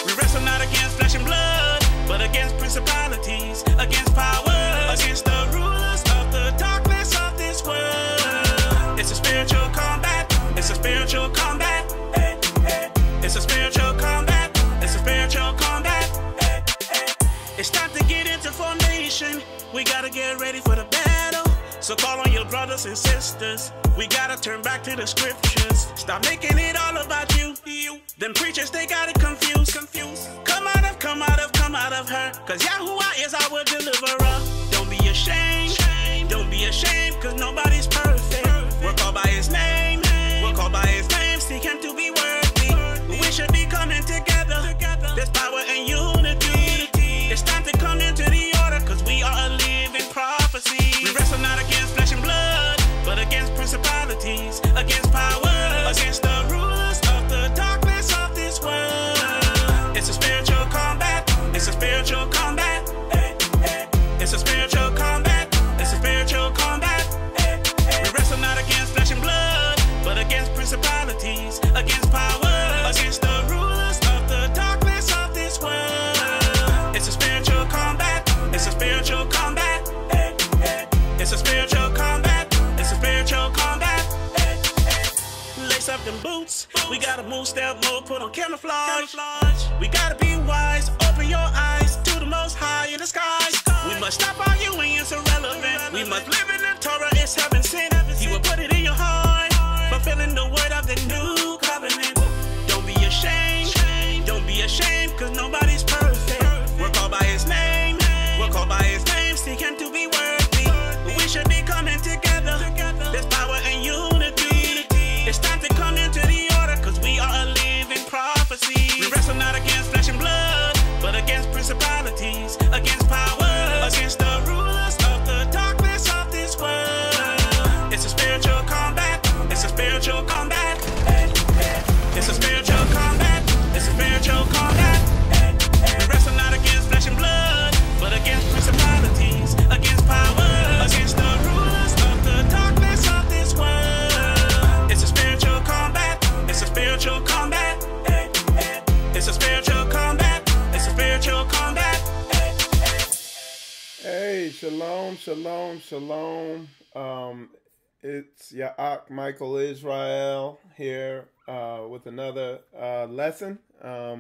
We wrestle not against flesh and blood, but against principalities, against powers, against the rulers of the darkness of this world. It's a spiritual combat. It's a spiritual combat. It's a spiritual combat. It's a spiritual combat. It's time to get into formation. We gotta get ready for the battle. So call on your brothers and sisters. We gotta turn back to the scriptures. Stop making it all about you. Them preachers, they got it confused. Come out of her. Cause Yahuwah is our deliverer. Don't be ashamed. Don't be ashamed, cause nobody's perfect. We're called by his name. We're called by his name. Seek him to be worthy. We should be coming together. There's power in unity. It's time to come into the order, cause we are a living prophecy. We wrestle not against flesh and blood, but against principalities, against powers, against the rulers of the darkness of this world. It's a spiritual combat. It's a spiritual combat. It's a spiritual combat. It's a spiritual combat. We wrestle not against flesh and blood, but against principalities, against powers, against the rulers of the darkness of this world. It's a spiritual combat. It's a spiritual combat. It's a spiritual combat. It's a spiritual combat. Lace up them boots. We gotta move, step, move, put on camouflage. We gotta be wise. Open your eyes to the most high in the skies. We must stop arguing, it's irrelevant. We must live in the Torah, it's heaven sent. He will put it in your heart, fulfilling the word of the new covenant. Don't be ashamed. Don't be ashamed, cause nobody's perfect. We're called by his name. We're called by his name. Seek him to be worthy. We should be coming together. There's power in unity. It's time to come into the order, cause we are a living prophecy. We wrestle not against flesh and blood, but against principalities, against powers, against the rulers of the darkness of this world. It's a spiritual combat. It's a spiritual combat. It's a spiritual combat. It's a spiritual combat. We wrestle not against flesh and blood, but against principalities, against powers, against the rulers of the darkness of this world. It's a spiritual combat. It's a spiritual combat. It's a spiritual combat. It's a spiritual combat. Hey, shalom, shalom, shalom. It's Ya'ak Michael Israel here with another lesson. As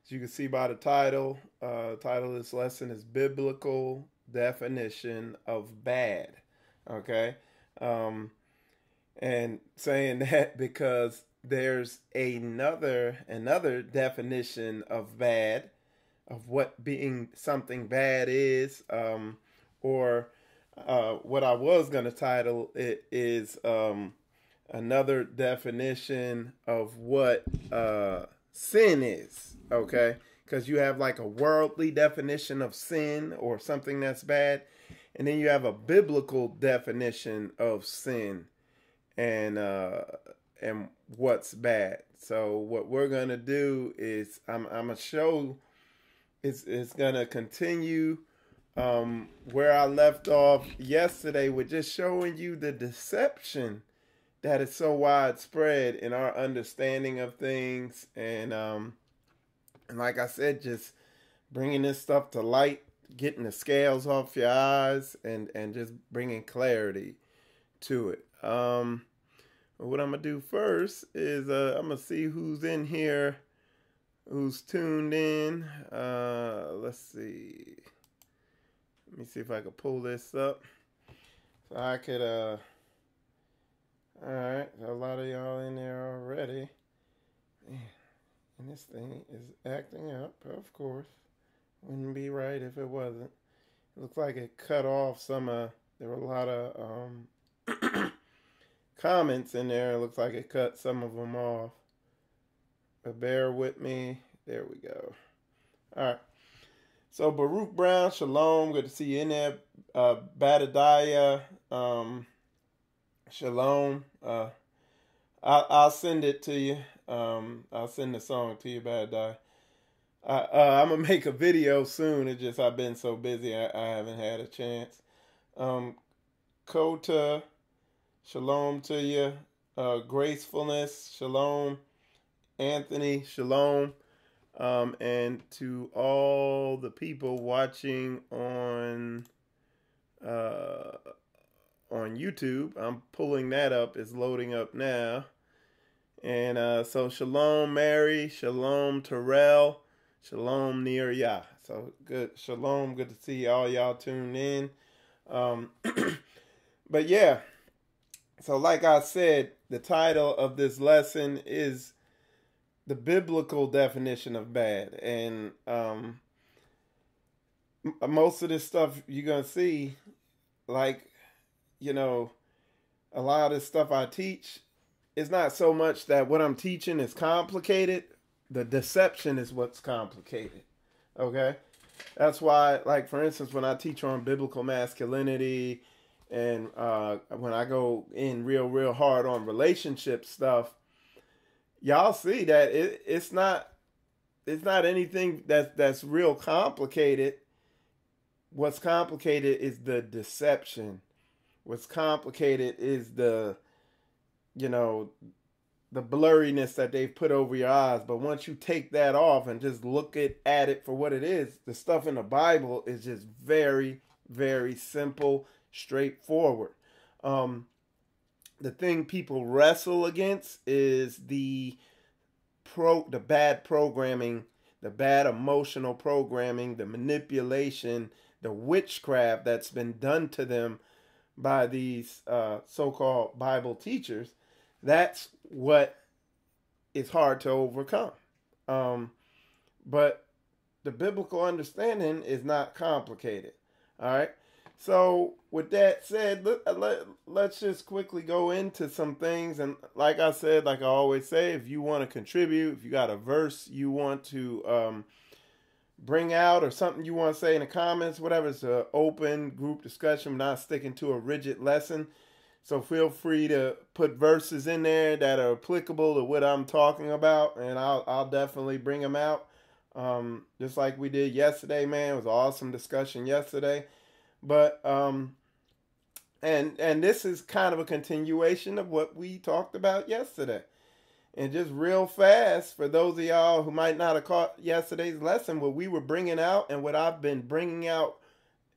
you can see by the title, title of this lesson is Biblical Definition of Bad. Okay? And saying that because there's another definition of bad, of what being something bad is, or what I was going to title it is another definition of what sin is, okay? Because you have like a worldly definition of sin or something that's bad, and then you have a biblical definition of sin and what's bad. So what we're going to do is I'm going to show, it's going to continue where I left off yesterday with just showing you the deception that is so widespread in our understanding of things. And like I said, just bringing this stuff to light, getting the scales off your eyes, and just bringing clarity to it. What I'm going to do first is I'm going to see who's in here, who's tuned in. Let's see. Let me see if I can pull this up. So I could, all right, a lot of y'all in there already. Man, and this thing is acting up, of course. Wouldn't be right if it wasn't. It looks like it cut off some, there were a lot of comments in there. It looks like it cut some of them off. But bear with me. There we go. All right. So Baruch Brown, shalom. Good to see you in there. Badadiah, shalom. I'll send it to you. I'll send the song to you, Badadiah. I'm going to make a video soon. It's just I've been so busy I haven't had a chance. Kota, shalom to you. Gracefulness, shalom. Anthony, shalom. And to all the people watching on YouTube. I'm pulling that up. It's loading up now. And so shalom, Mary. Shalom, Terrell. Shalom, Nirya. So good. Shalom. Good to see all y'all tuned in. But yeah. So like I said, the title of this lesson is the biblical definition of bad. And most of this stuff you're going to see, like, you know, a lot of the stuff I teach, it's not so much that what I'm teaching is complicated. The deception is what's complicated. Okay? That's why, like, for instance, when I teach on biblical masculinity and when I go in real hard on relationship stuff, y'all see that it's not anything that's real complicated. What's complicated is the deception. What's complicated is the blurriness that they've put over your eyes. But once you take that off and just look at it for what it is, the stuff in the Bible is just very, very simple, straightforward. The thing people wrestle against is the bad programming, the bad emotional programming, the manipulation, the witchcraft that's been done to them by these so-called Bible teachers. That's what is hard to overcome. But the biblical understanding is not complicated. All right. So with that said, let's just quickly go into some things. And like I said, like I always say, if you want to contribute, if you got a verse you want to bring out or something you want to say in the comments, whatever, it's an open group discussion. We're not sticking to a rigid lesson. So feel free to put verses in there that are applicable to what I'm talking about, and I'll definitely bring them out. Just like we did yesterday, man. It was an awesome discussion yesterday. But and this is kind of a continuation of what we talked about yesterday. And just real fast, for those of y'all who might not have caught yesterday's lesson, what we were bringing out and what I've been bringing out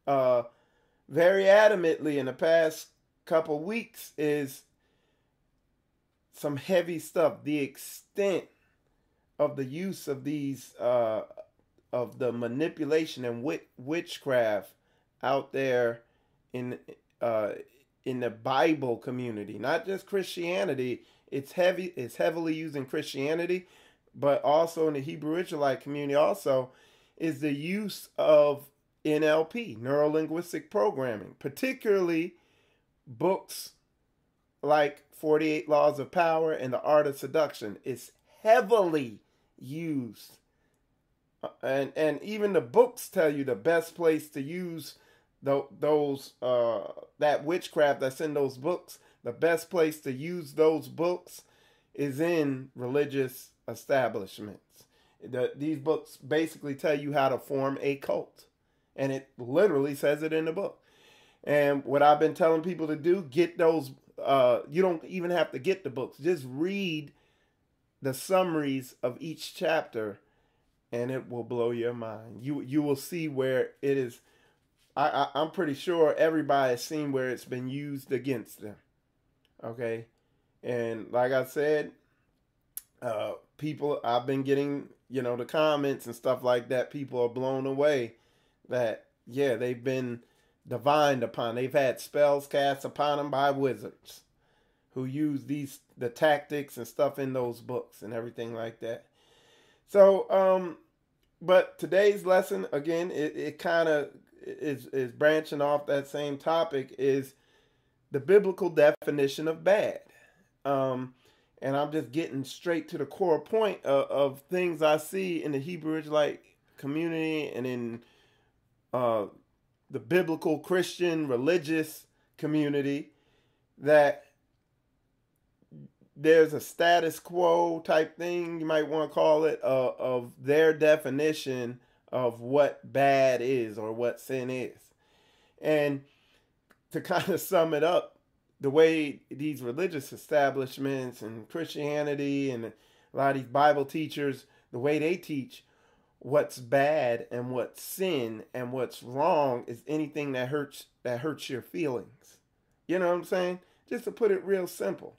very adamantly in the past couple weeks is some heavy stuff. The extent of the use of these, of the manipulation and witchcraft out there in the Bible community, not just Christianity. It's heavily used in Christianity, but also in the Hebrew Israelite community also is the use of NLP, neuro-linguistic programming, particularly books like 48 Laws of Power and The Art of Seduction. Is heavily used. And even the books tell you the best place to use those that witchcraft that's in those books. The best place to use those books is in religious establishments. These books basically tell you how to form a cult. And it literally says it in the book. And what I've been telling people to do, get those, you don't even have to get the books. Just read the summaries of each chapter and it will blow your mind. You will see where it is. I'm pretty sure everybody has seen where it's been used against them. Okay. And like I said, people, I've been getting, the comments and stuff like that. People are blown away that, yeah, they've been divined upon. They've had spells cast upon them by wizards who use the tactics and stuff in those books and everything like that. So, but today's lesson, again, it kind of is branching off that same topic, is the biblical definition of bad. And I'm just getting straight to the core point of things I see in the Hebrew Israelite community and in the biblical Christian religious community, that there's a status quo type thing, you might want to call it, of their definition of what bad is or what sin is. And to kind of sum it up, the way these religious establishments and Christianity and a lot of these Bible teachers, the way they teach, what's bad and what's sin and what's wrong is anything that hurts your feelings. You know what I'm saying? Just to put it real simple.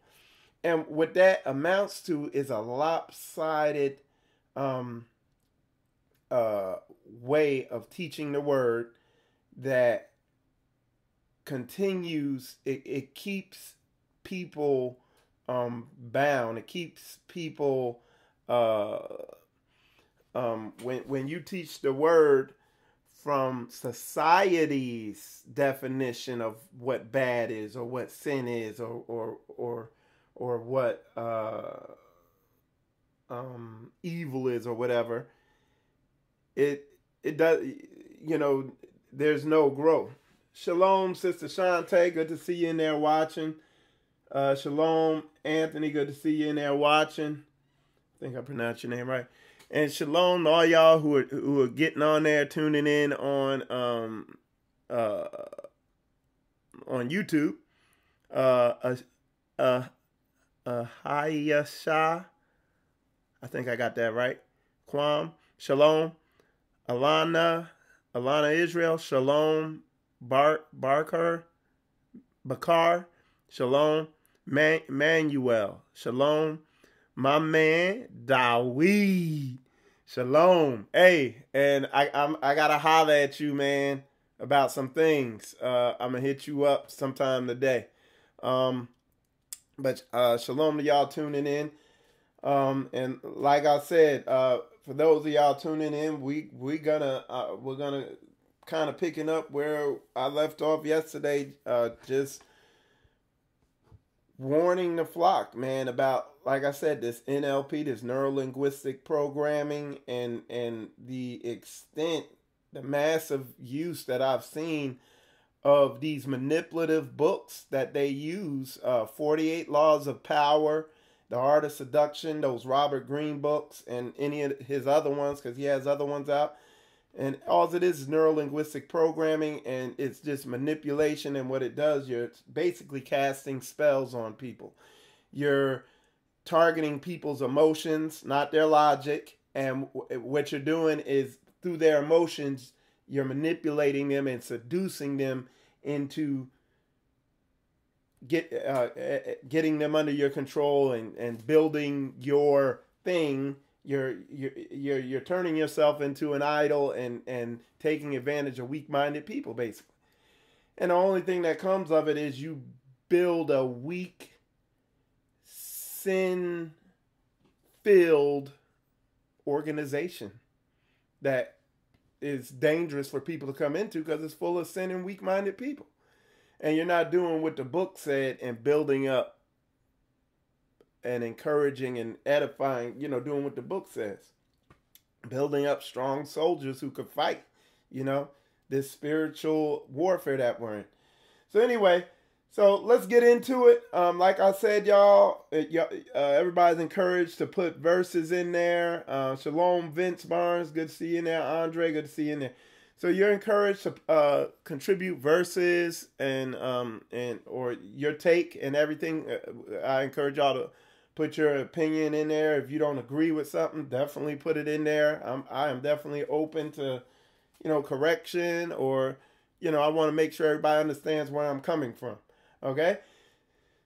And what that amounts to is a lopsided um, way of teaching the word that continues. It keeps people bound. It keeps people. When you teach the word from society's definition of what bad is or what sin is or what evil is or whatever, it does, there's no growth. Shalom, Sister Shante, good to see you in there watching. Shalom, Anthony, good to see you in there watching. I think I pronounced your name right. And shalom to all y'all who are getting on there, tuning in on YouTube. Hayasha, I think I got that right. Kwam, shalom. Alana Israel, shalom. Bakar, shalom. Manuel, shalom. My man Dawid, shalom. Hey, and I gotta holler at you, man, about some things. I'm gonna hit you up sometime today. But shalom to y'all tuning in. And like I said, for those of y'all tuning in, we're gonna kind of picking up where I left off yesterday. Just warning the flock, man, about, like I said, this NLP, this neuro-linguistic programming, and the extent, the massive use that I've seen of these manipulative books that they use. 48 Laws of Power, The Art of Seduction, those Robert Greene books, and any of his other ones, because he has other ones out. And all it is neuro-linguistic programming, and it's just manipulation. And what it does, you're basically casting spells on people. You're targeting people's emotions, not their logic. And what you're doing is, through their emotions, you're manipulating them and seducing them into getting them under your control and building your thing. You're turning yourself into an idol and taking advantage of weak-minded people, basically. And the only thing that comes of it is you build a weak, sin-filled organization that is dangerous for people to come into because it's full of sin and weak-minded people. And you're not doing what the book said and building up and encouraging and edifying, doing what the book says. Building up strong soldiers who could fight, this spiritual warfare that we're in. So anyway, so let's get into it. Like I said, y'all, everybody's encouraged to put verses in there. Shalom, Vince Barnes, good to see you in there. Andre, good to see you in there. So you're encouraged to contribute verses and or your take and everything. I encourage y'all to put your opinion in there. If you don't agree with something, definitely put it in there. I am definitely open to, correction, or, I want to make sure everybody understands where I'm coming from. Okay.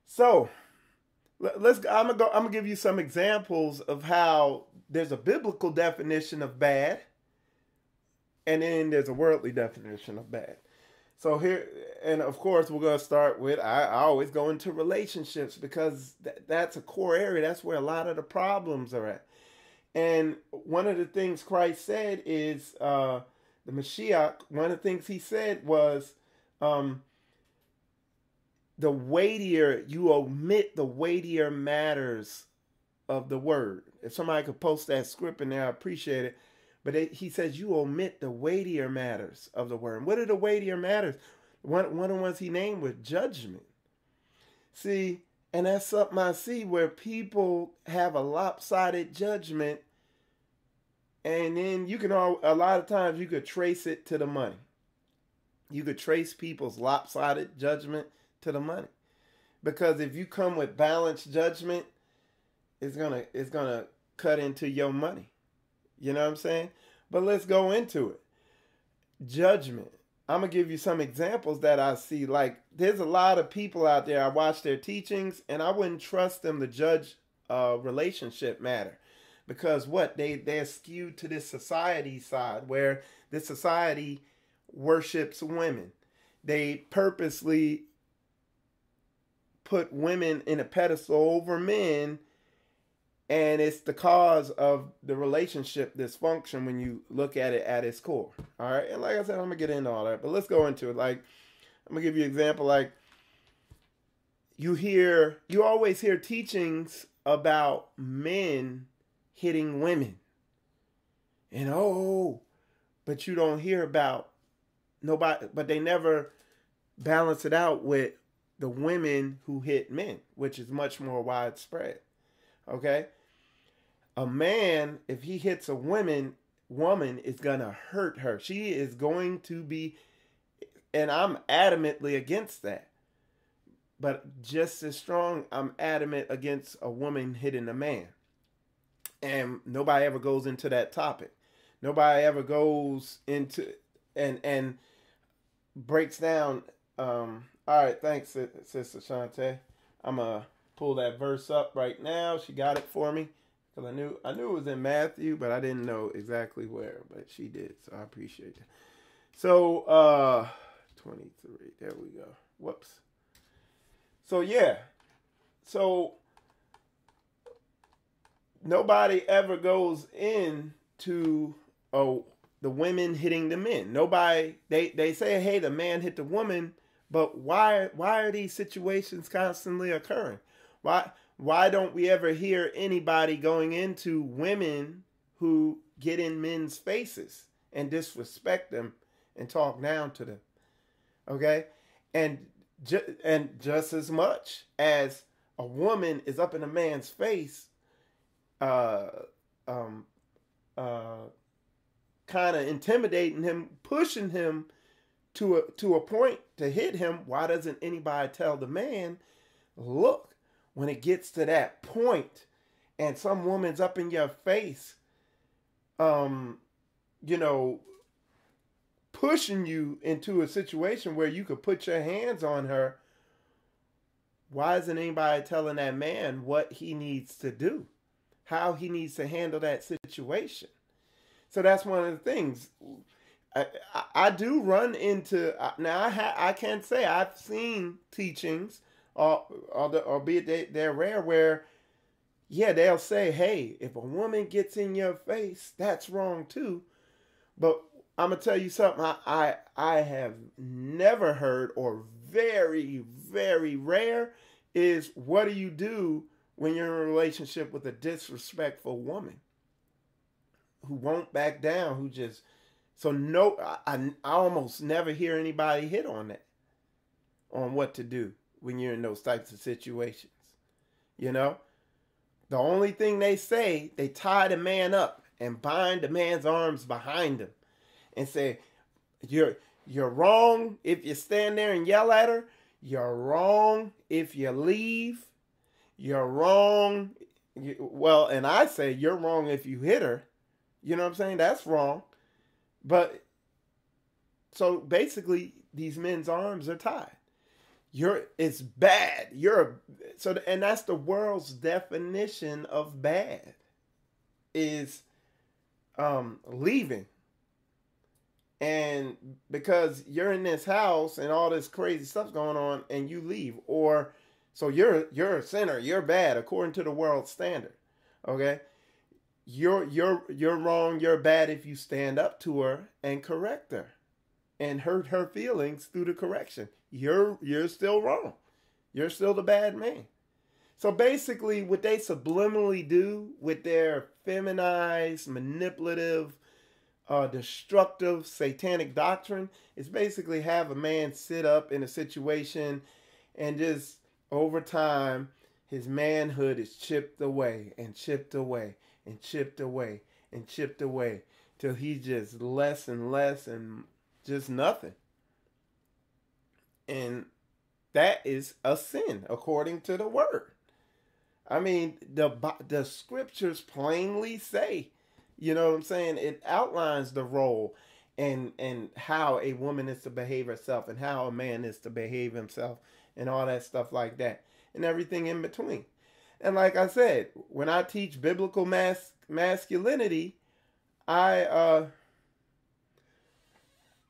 So I'm gonna give you some examples of how there's a biblical definition of bad, and then there's a worldly definition of bad. So here, and of course, we're going to start with, I always go into relationships because that's a core area. That's where a lot of the problems are at. And one of the things Christ said is, the Mashiach, one of the things he said was, you omit the weightier matters of the word. If somebody could post that script in there, I appreciate it. But he says you omit the weightier matters of the word. What are the weightier matters? One of the ones he named was judgment. See, and that's something I see where people have a lopsided judgment. And then a lot of times you could trace it to the money. You could trace people's lopsided judgment to the money. Because if you come with balanced judgment, it's gonna cut into your money. You know what I'm saying? But let's go into it. Judgment. I'm going to give you some examples that I see. Like, there's a lot of people out there, I watch their teachings, and I wouldn't trust them to judge a relationship matter. Because what? They're skewed to this society side, where this society worships women. They purposely put women in a pedestal over men, and it's the cause of the relationship dysfunction when you look at it at its core. All right. And like I said, I'm going to get into all that, but let's go into it. Like, I'm going to give you an example. Like, you always hear teachings about men hitting women. And but you don't hear about nobody, but they never balance it out with the women who hit men, which is much more widespread. Okay? A man, if he hits a woman is going to hurt her. She is going to be, and I'm adamantly against that. But just as strong, I'm adamant against a woman hitting a man. And nobody ever goes into that topic. Nobody ever goes into and breaks down. All right, thanks, Sister Shante. I'm going to pull that verse up right now. She got it for me. Because I knew it was in Matthew, but I didn't know exactly where. But she did, so I appreciate it. So, 23. There we go. Whoops. So, yeah. So, nobody ever goes into the women hitting the men. Nobody, they say, hey, the man hit the woman, but why are these situations constantly occurring? Why don't we ever hear anybody going into women who get in men's faces and disrespect them and talk down to them? Okay? And just as much as a woman is up in a man's face, kind of intimidating him, pushing him to a point to hit him, why doesn't anybody tell the man, look, when it gets to that point and some woman's up in your face, pushing you into a situation where you could put your hands on her, why isn't anybody telling that man what he needs to do, how he needs to handle that situation? So that's one of the things. I do run into, now I can't say I've seen teachings, albeit they're rare, where, yeah, they'll say, hey, if a woman gets in your face, that's wrong too. But I'm going to tell you something I have never heard, or very, very rare, is what do you do when you're in a relationship with a disrespectful woman who won't back down, who just... So no, I almost never hear anybody hit on that, on what to do when you're in those types of situations. You know, the only thing they say, they tie the man up and bind the man's arms behind him and say, you're wrong if you stand there and yell at her. You're wrong if you leave. You're wrong. Well, and I say you're wrong if you hit her. You know what I'm saying? That's wrong. But so basically, these men's arms are tied. It's bad. And that's the world's definition of bad, is leaving. And because you're in this house and all this crazy stuff's going on, and you leave, or so you're a sinner. You're bad according to the world standard. Okay. You're wrong, you're bad if you stand up to her and correct her and hurt her feelings through the correction. You're still wrong. You're still the bad man. So basically what they subliminally do with their feminized, manipulative, destructive, satanic doctrine is basically have a man sit up in a situation and just over time his manhood is chipped away and chipped away and chipped away and chipped away till he's just less and less and just nothing. And that is a sin according to the word. I mean, the scriptures plainly say You know what I'm saying? It outlines the role and how a woman is to behave herself and how a man is to behave himself and all that stuff like that and everything in between. And like I said, when I teach biblical masculinity, I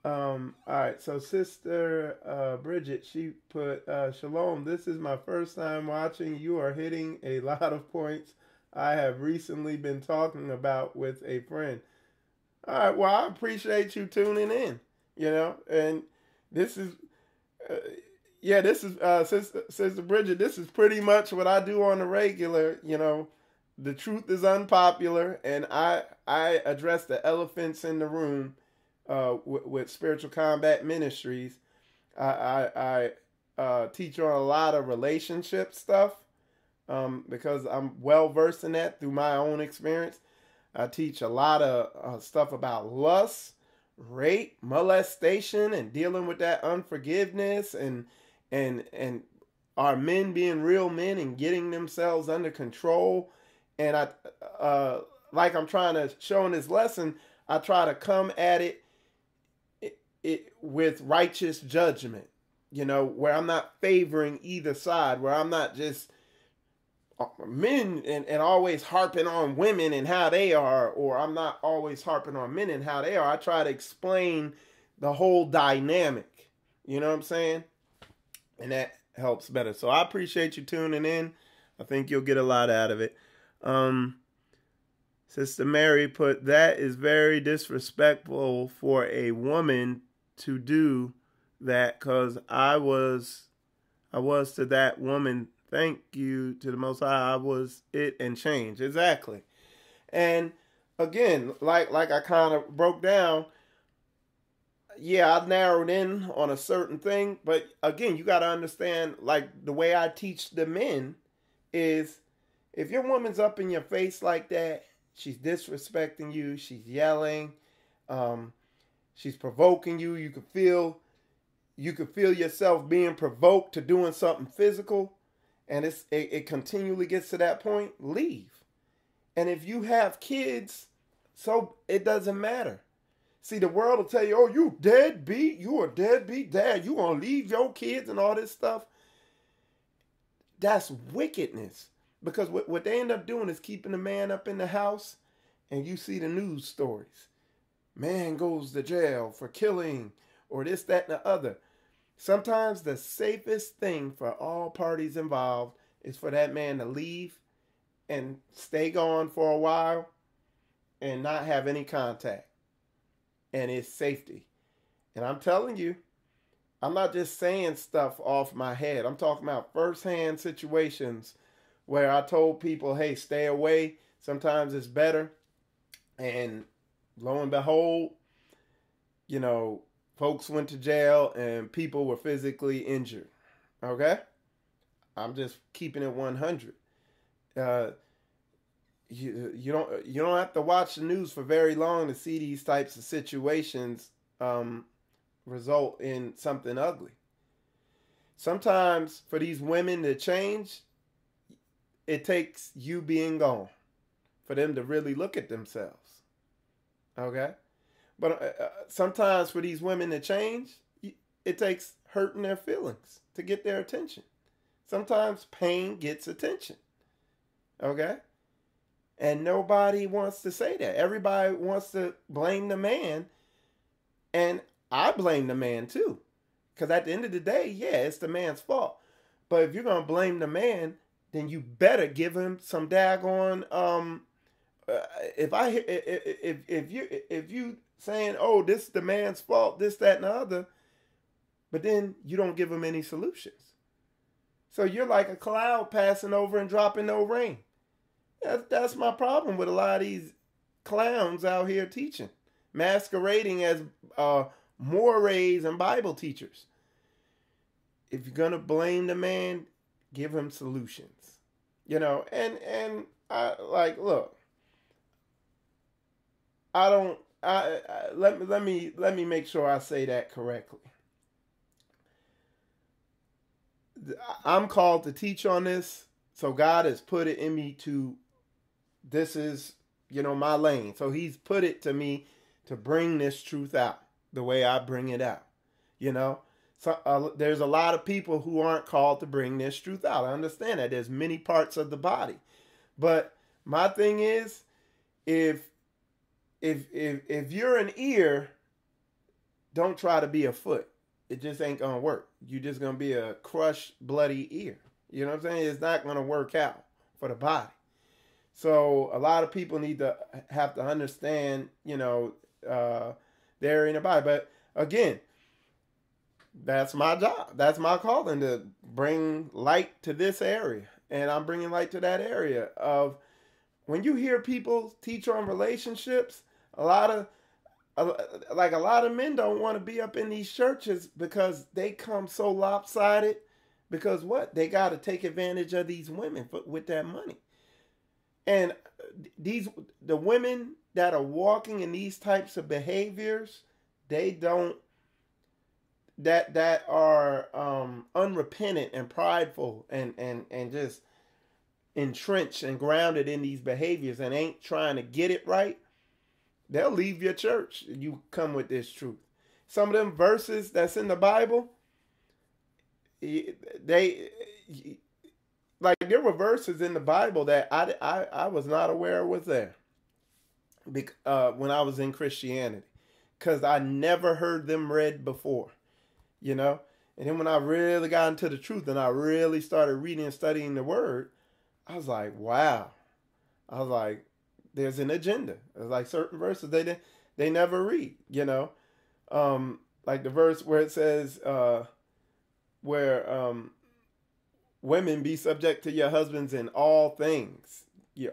all right, so Sister Bridget, she put, Shalom, this is my first time watching. You are hitting a lot of points I have recently been talking about with a friend. All right, well, I appreciate you tuning in, you know, and this is, uh, yeah, this is, Sister Bridget, this is pretty much what I do on the regular, you know. The truth is unpopular, and I address the elephants in the room with Spiritual Combat Ministries. I teach on a lot of relationship stuff because I'm well versed in that through my own experience. I teach a lot of stuff about lust, rape, molestation, and dealing with that unforgiveness, and our men being real men and getting themselves under control. And like I'm trying to show in this lesson, I try to come at it with righteous judgment, you know, where I'm not favoring either side, where I'm not just men and always harping on women and how they are, or I'm not always harping on men and how they are. I try to explain the whole dynamic, you know what I'm saying? And that helps better. So I appreciate you tuning in. I think you'll get a lot out of it. Sister Mary put, that is very disrespectful for a woman to do that, because I was to that woman. Thank you to the Most High. I was it and changed. Exactly. And again, like I kind of broke down, yeah, I narrowed in on a certain thing, but again, you got to understand, like the way I teach the men is, if your woman's up in your face like that, she's disrespecting you, she's yelling, she's provoking you. You could feel yourself being provoked to doing something physical, and it continually gets to that point. Leave. And if you have kids, so it doesn't matter. See, the world will tell you, "Oh, you deadbeat. You a deadbeat dad. You gonna leave your kids and all this stuff." That's wickedness. Because what they end up doing is keeping the man up in the house, and you see the news stories. Man goes to jail for killing, or this, that, and the other. Sometimes the safest thing for all parties involved is for that man to leave and stay gone for a while and not have any contact. And it's safety. And I'm telling you, I'm not just saying stuff off my head. I'm talking about firsthand situations where I told people, hey, stay away. Sometimes it's better. And lo and behold, you know, folks went to jail and people were physically injured. Okay? I'm just keeping it 100. You don't have to watch the news for very long to see these types of situations result in something ugly. Sometimes for these women to change, it takes you being gone for them to really look at themselves. Okay? But sometimes for these women to change, it takes hurting their feelings to get their attention. Sometimes pain gets attention. Okay? And nobody wants to say that. Everybody wants to blame the man. And I blame the man too. Because at the end of the day, yeah, it's the man's fault. But if you're going to blame the man, then you better give him some daggone, if you saying, oh, this is the man's fault, this, that, and the other, but then you don't give him any solutions. So you're like a cloud passing over and dropping no rain. That's my problem with a lot of these clowns out here teaching, masquerading as mores and Bible teachers. If you're gonna blame the man, give him solutions. You know, and I like, look, let me make sure I say that correctly. I'm called to teach on this, so God has put it in me to. This is my lane. So he's put it to me to bring this truth out the way I bring it out. So there's a lot of people who aren't called to bring this truth out. I understand that there's many parts of the body, but my thing is, if you're an ear, don't try to be a foot. It just ain't gonna work. You're just gonna be a crushed, bloody ear. You know what I'm saying? It's not gonna work out for the body. So a lot of people have to understand, they're in the body. But again, that's my job. That's my calling, to bring light to this area. And I'm bringing light to that area of, when you hear people teach on relationships, a lot of men don't want to be up in these churches because they come so lopsided, because they got to take advantage of these women with that money. And the women that are walking in these types of behaviors, that are unrepentant and prideful and just entrenched and grounded in these behaviors and ain't trying to get it right, they'll leave your church. You come with this truth. Some of them verses that's in the Bible, there were verses in the Bible that I was not aware was there when I was in Christianity, because I never heard them read before, And then when I really got into the truth and I really started reading and studying the Word, I was like, wow. I was like, there's an agenda. There's like certain verses they never read, like the verse where it says, women, be subject to your husbands in all things,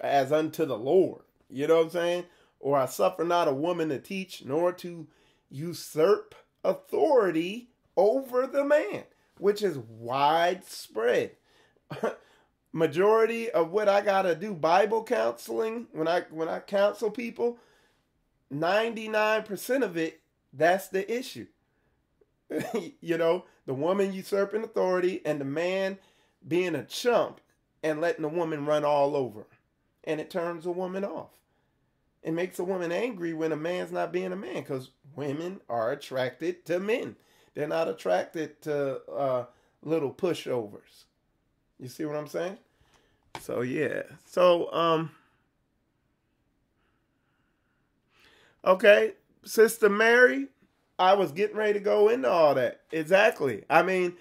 as unto the Lord. You know what I'm saying? Or I suffer not a woman to teach, nor to usurp authority over the man, which is widespread. Majority of what I gotta do, Bible counseling, when I counsel people, 99% of it, that's the issue. The woman usurping authority and the man being a chump and letting the woman run all over. And it turns a woman off. It makes a woman angry when a man's not being a man, because women are attracted to men. They're not attracted to little pushovers. You see what I'm saying? So, yeah. So, okay, Sister Mary, I was getting ready to go into all that. Exactly. I mean,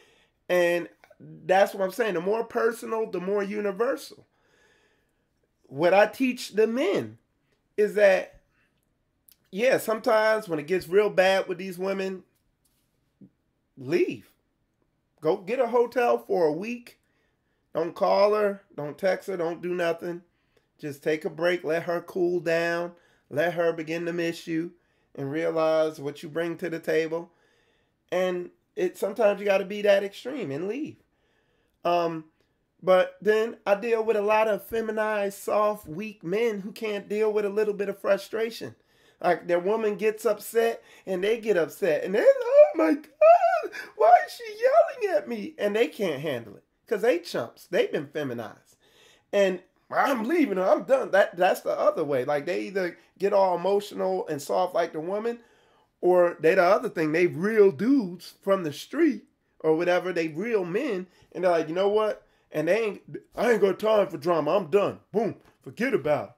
and that's what I'm saying. The more personal, the more universal. What I teach the men is that, yeah, sometimes when it gets real bad with these women, leave. Go get a hotel for a week. Don't call her. Don't text her. Don't do nothing. Just take a break. Let her cool down. Let her begin to miss you and realize what you bring to the table. And sometimes you got to be that extreme and leave. But then I deal with a lot of feminized, soft, weak men who can't deal with a little bit of frustration. Like, their woman gets upset and they get upset. And they're, oh my God, why is she yelling at me? And they can't handle it because they chumps. They've been feminized. And I'm leaving her. I'm done. That's the other way. Like, they either get all emotional and soft like the woman, or they the other thing. They real dudes from the street or whatever. They real men. And they're like, you know what? And I ain't got time for drama. I'm done. Boom. Forget about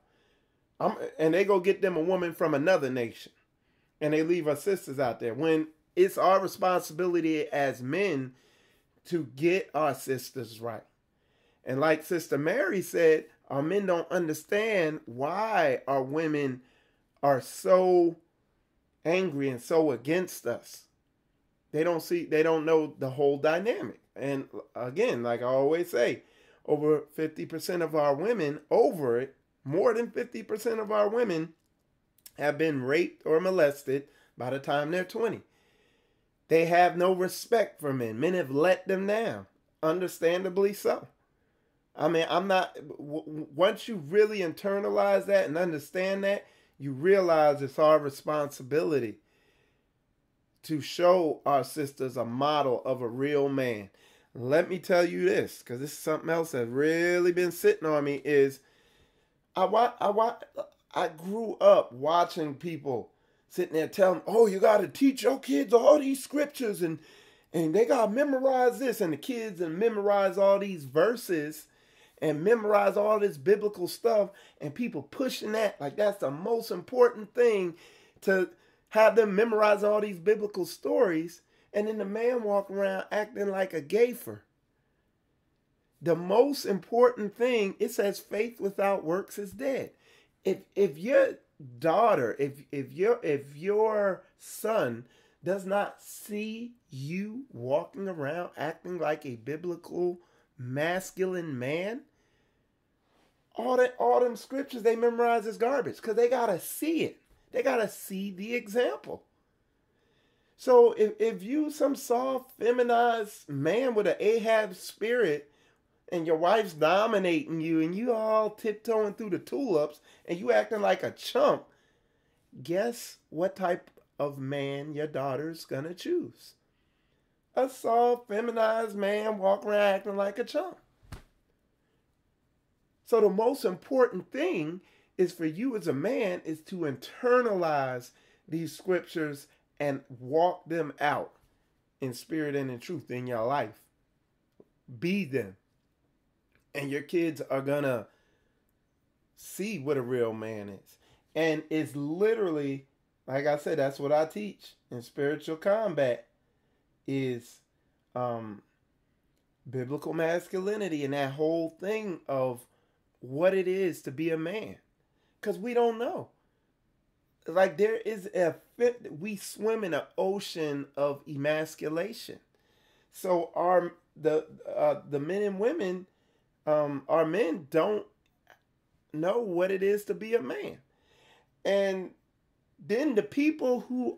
it. And they go get them a woman from another nation. And they leave our sisters out there. When it's our responsibility as men to get our sisters right. And like Sister Mary said, our men don't understand why our women are so angry and so against us. They don't know the whole dynamic. And again, like I always say, over 50% of our women, more than 50% of our women have been raped or molested by the time they're 20. They have no respect for men. Men have let them down. Understandably so. I mean, once you really internalize that and understand that, you realize it's our responsibility to show our sisters a model of a real man. Let me tell you this, because this is something else that's really been sitting on me, is I I grew up watching people sitting there telling, oh, you got to teach your kids all these scriptures and they got to memorize this. And the kids and memorize all these verses and memorize all this biblical stuff. And people pushing that like that's the most important thing, to have them memorize all these biblical stories. And then the man walking around acting like a gayfer. The most important thing, it says faith without works is dead. If your daughter, if your son does not see you walking around acting like a biblical masculine man, all them scriptures they memorize is garbage, because they gotta see it. They gotta see the example. So if you some soft, feminized man with an Ahab spirit, and your wife's dominating you, and you all tiptoeing through the tulips, and you acting like a chump, guess what type of man your daughter's gonna choose? A soft, feminized man walking around acting like a chump. So the most important thing is for you as a man is to internalize these scriptures and walk them out in spirit and in truth in your life. Be them. And your kids are going to see what a real man is. And it's literally, like I said, that's what I teach in spiritual combat, is biblical masculinity and that whole thing of what it is to be a man. Because we don't know. Like there is we swim in an ocean of emasculation. So the men and women, our men don't know what it is to be a man. And then the people who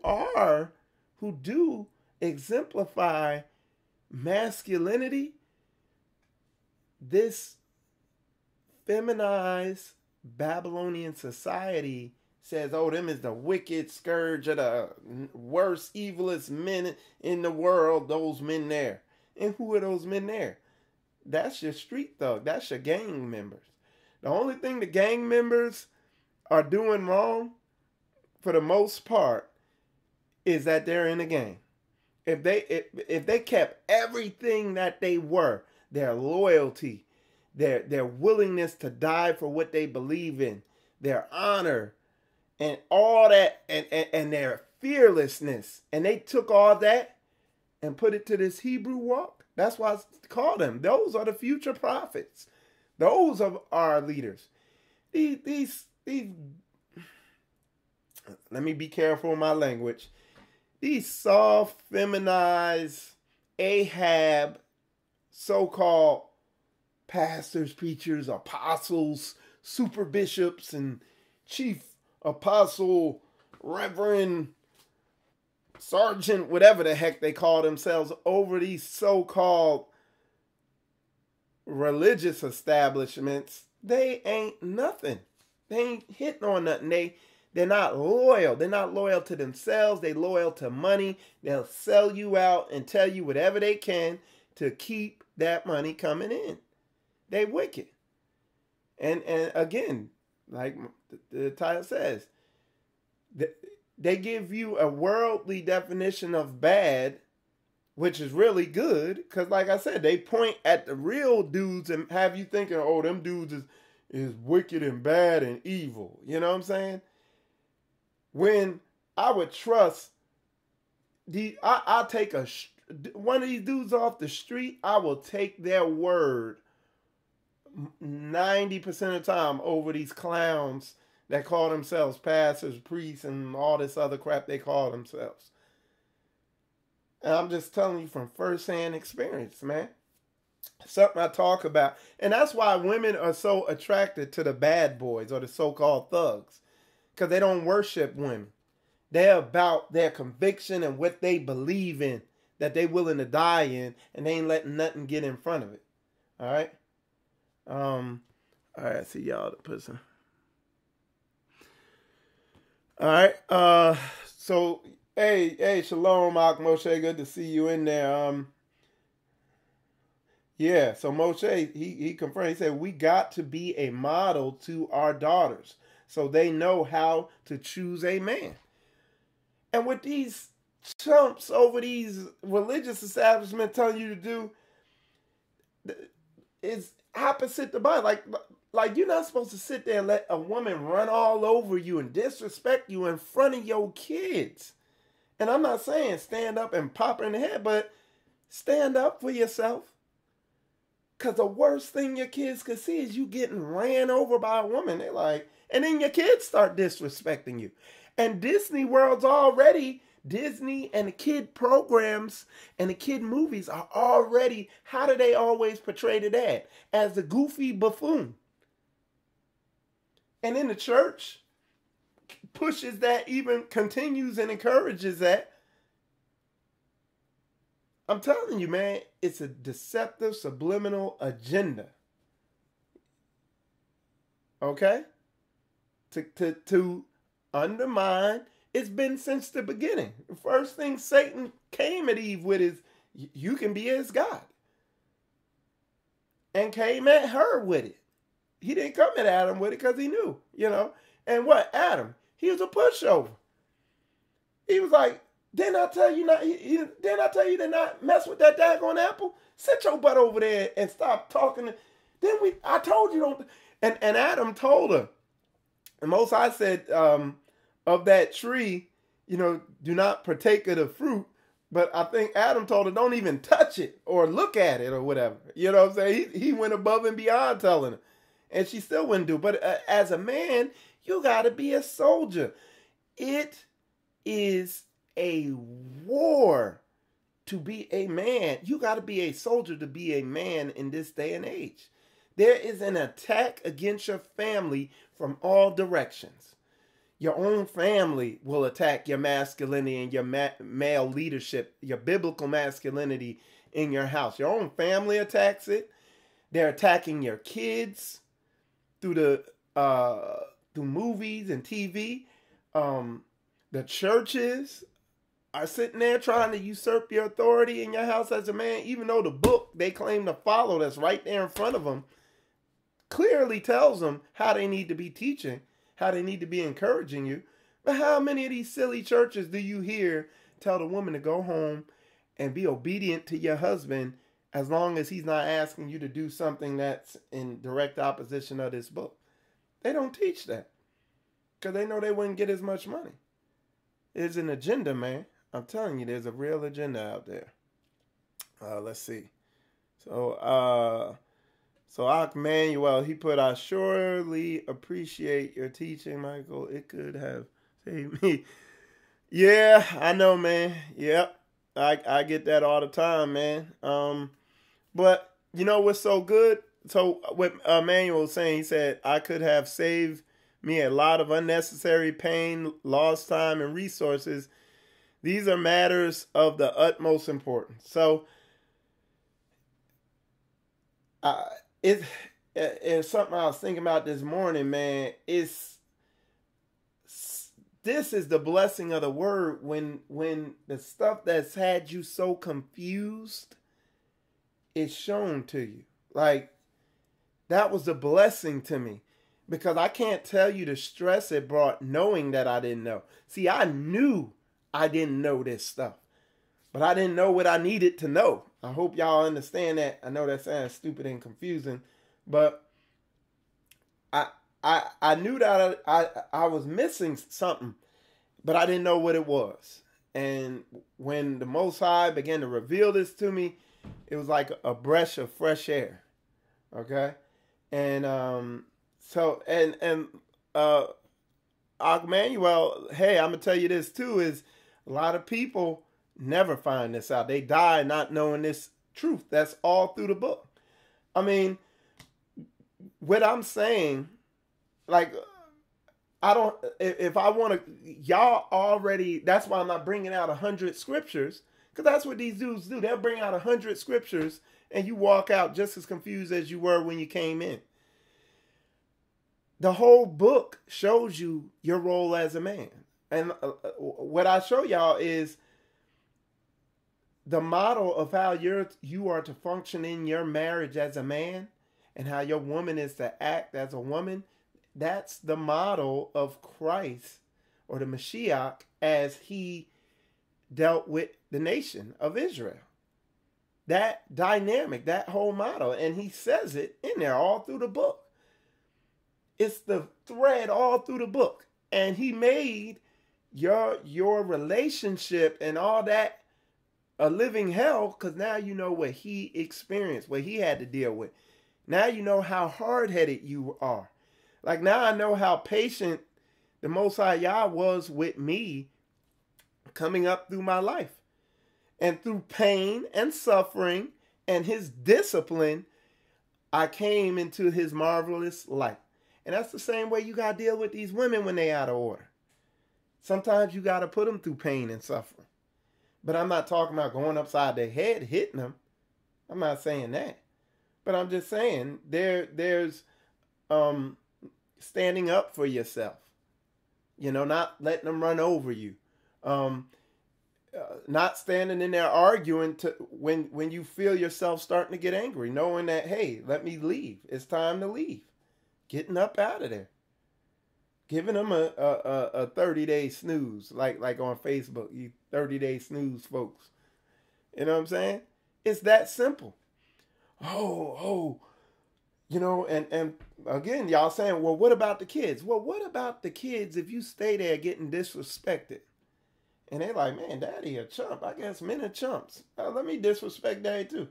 do exemplify masculinity, this feminized Babylonian society says, oh, them is the wicked scourge of the worst, evilest men in the world, those men there. And who are those men there? That's your street thug. That's your gang members. The only thing the gang members are doing wrong, for the most part, is that they're in a gang. If they kept everything that they were, their loyalty, their willingness to die for what they believe in, their honor, and all that, and their fearlessness, and they took all that and put it to this Hebrew walk. That's why I call them. Those are the future prophets. Those are our leaders. These let me be careful with my language. These soft, feminized, Ahab, so-called pastors, preachers, apostles, super bishops, and chief apostle, reverend, sergeant, whatever the heck they call themselves, over these so-called religious establishments, they ain't nothing. They ain't hitting on nothing. They're not loyal. They're not loyal to themselves. They're loyal to money. They'll sell you out and tell you whatever they can to keep that money coming in. They wicked. And again, like the title says, they give you a worldly definition of bad, which is really good, because like I said, they point at the real dudes and have you thinking, oh, them dudes is wicked and bad and evil. You know what I'm saying? When I would trust I'll take one of these dudes off the street, I will take their word 90% of the time over these clowns that call themselves pastors, priests, and all this other crap they call themselves. And I'm just telling you from firsthand experience, man. Something I talk about. And that's why women are so attracted to the bad boys or the so-called thugs. Because they don't worship women. They're about their conviction and what they believe in, that they willing to die in, and they ain't letting nothing get in front of it. All right? All right, see y'all the person. All right. So hey, shalom, Ak Moshe. Good to see you in there. Yeah. So Moshe, he confirmed. He said we got to be a model to our daughters. so they know how to choose a man. And what these chumps over these religious establishments telling you to do is opposite the Bible. Like you're not supposed to sit there and let a woman run all over you and disrespect you in front of your kids. And I'm not saying stand up and pop her in the head, but stand up for yourself. Because the worst thing your kids could see is you getting ran over by a woman. They're like, and then your kids start disrespecting you. And Disney and the kid programs and the kid movies are already, how do they always portray the dad? As the goofy buffoon. And in the church, pushes that, even continues and encourages that. I'm telling you, man, it's a deceptive, subliminal agenda. Okay? To undermine. It's been since the beginning. The first thing Satan came at Eve with is, you can be as God. And came at her with it. He didn't come at Adam with it because he knew, And what? Adam, he was a pushover. He was like, didn't I tell you to not mess with that daggone apple? Sit your butt over there and stop talking. I told you don't. And Adam told her. And Most High said, of that tree, do not partake of the fruit. But I think Adam told her, don't even touch it or look at it or whatever. You know what I'm saying? He went above and beyond telling her. And she still wouldn't do. But as a man, you got to be a soldier. It is a war to be a man. You got to be a soldier to be a man in this day and age. There is an attack against your family from all directions. Your own family will attack your masculinity and your male leadership, your biblical masculinity in your house. Your own family attacks it. They're attacking your kids through movies and TV. The churches are sitting there trying to usurp your authority in your house as a man, even though the book they claim to follow that's right there in front of them clearly tells them how they need to be teaching, how they need to be encouraging you. But how many of these silly churches do you hear tell the woman to go home and be obedient to your husband as long as he's not asking you to do something that's in direct opposition of this book? They don't teach that because they know they wouldn't get as much money. There's an agenda, man. I'm telling you, there's a real agenda out there. Let's see. So Manuel, he put, I surely appreciate your teaching, Michael. It could have saved me. Yeah, I know, man. Yep. I get that all the time, man. But you know what's so good? So what Manuel was saying, he said, I could have saved me a lot of unnecessary pain, lost time, and resources. These are matters of the utmost importance. So it's something I was thinking about this morning, man. This is the blessing of the word when the stuff that's had you so confused is shown to you. Like, that was a blessing to me. Because I can't tell you the stress it brought knowing that I didn't know. See, I knew I didn't know this stuff. But I didn't know what I needed to know. I hope y'all understand that. I know that sounds stupid and confusing. But I knew that I was missing something. But I didn't know what it was. And when the Most High began to reveal this to me, it was like a breath of fresh air. Okay? And So, Manuel, hey, I'm going to tell you this too, is a lot of people never find this out. They die not knowing this truth. That's all through the book. I mean, what I'm saying, like, if I want to, y'all already, that's why I'm not bringing out 100 scriptures, because that's what these dudes do. They'll bring out 100 scriptures and you walk out just as confused as you were when you came in. The whole book shows you your role as a man. And what I show y'all is the model of how you are to function in your marriage as a man and how your woman is to act as a woman. that's the model of Christ or the Mashiach as he dealt with the nation of Israel. That dynamic, that whole model. And he says it in there all through the book. It's the thread all through the book. And he made your relationship and all that a living hell, because now you know what he experienced, what he had to deal with. Now you know how hard-headed you are. Like, now I know how patient the Most High Yah was with me coming up through my life. And through pain and suffering and his discipline, I came into his marvelous light. And that's the same way you got to deal with these women when they out of order. Sometimes you got to put them through pain and suffering. But I'm not talking about going upside their head, hitting them. I'm not saying that. But I'm just saying there's standing up for yourself. You know, not letting them run over you. Not standing in there arguing when you feel yourself starting to get angry, knowing that, hey, let me leave. It's time to leave. Getting up out of there. Giving them a 30-day snooze, like on Facebook, you 30-day snooze folks. You know what I'm saying? It's that simple. Oh, you know, and again, y'all saying, well, what about the kids? Well, what about the kids if you stay there getting disrespected? And they're like, man, daddy a chump. I guess men are chumps. Let me disrespect daddy too.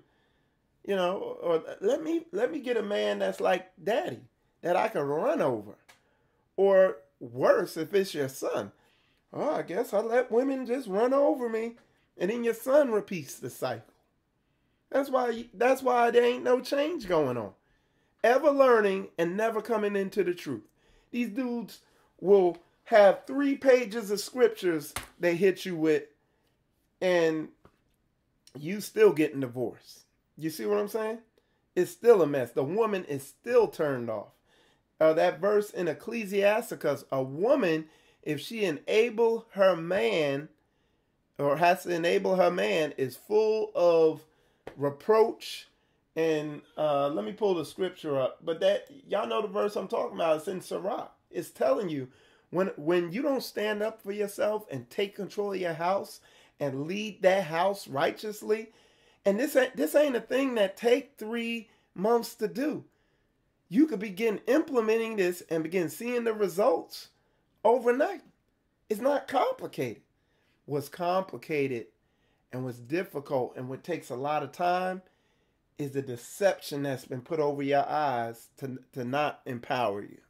You know, or let me get a man that's like daddy, that I can run over. Or worse, if it's your son. Oh, I guess I let women just run over me. And then your son repeats the cycle. That's why there ain't no change going on. Ever learning and never coming into the truth. These dudes will have 3 pages of scriptures they hit you with, and you still getting divorced. You see what I'm saying? It's still a mess. The woman is still turned off. That verse in Ecclesiasticus, a woman, if she enable her man, or has to enable her man, is full of reproach. And let me pull the scripture up. But that, y'all know the verse I'm talking about. It's in Sirach. It's telling you, when you don't stand up for yourself and take control of your house and lead that house righteously, and this ain't a thing that take 3 months to do. You could begin implementing this and begin seeing the results overnight. It's not complicated. What's complicated and what's difficult and what takes a lot of time is the deception that's been put over your eyes to not empower you.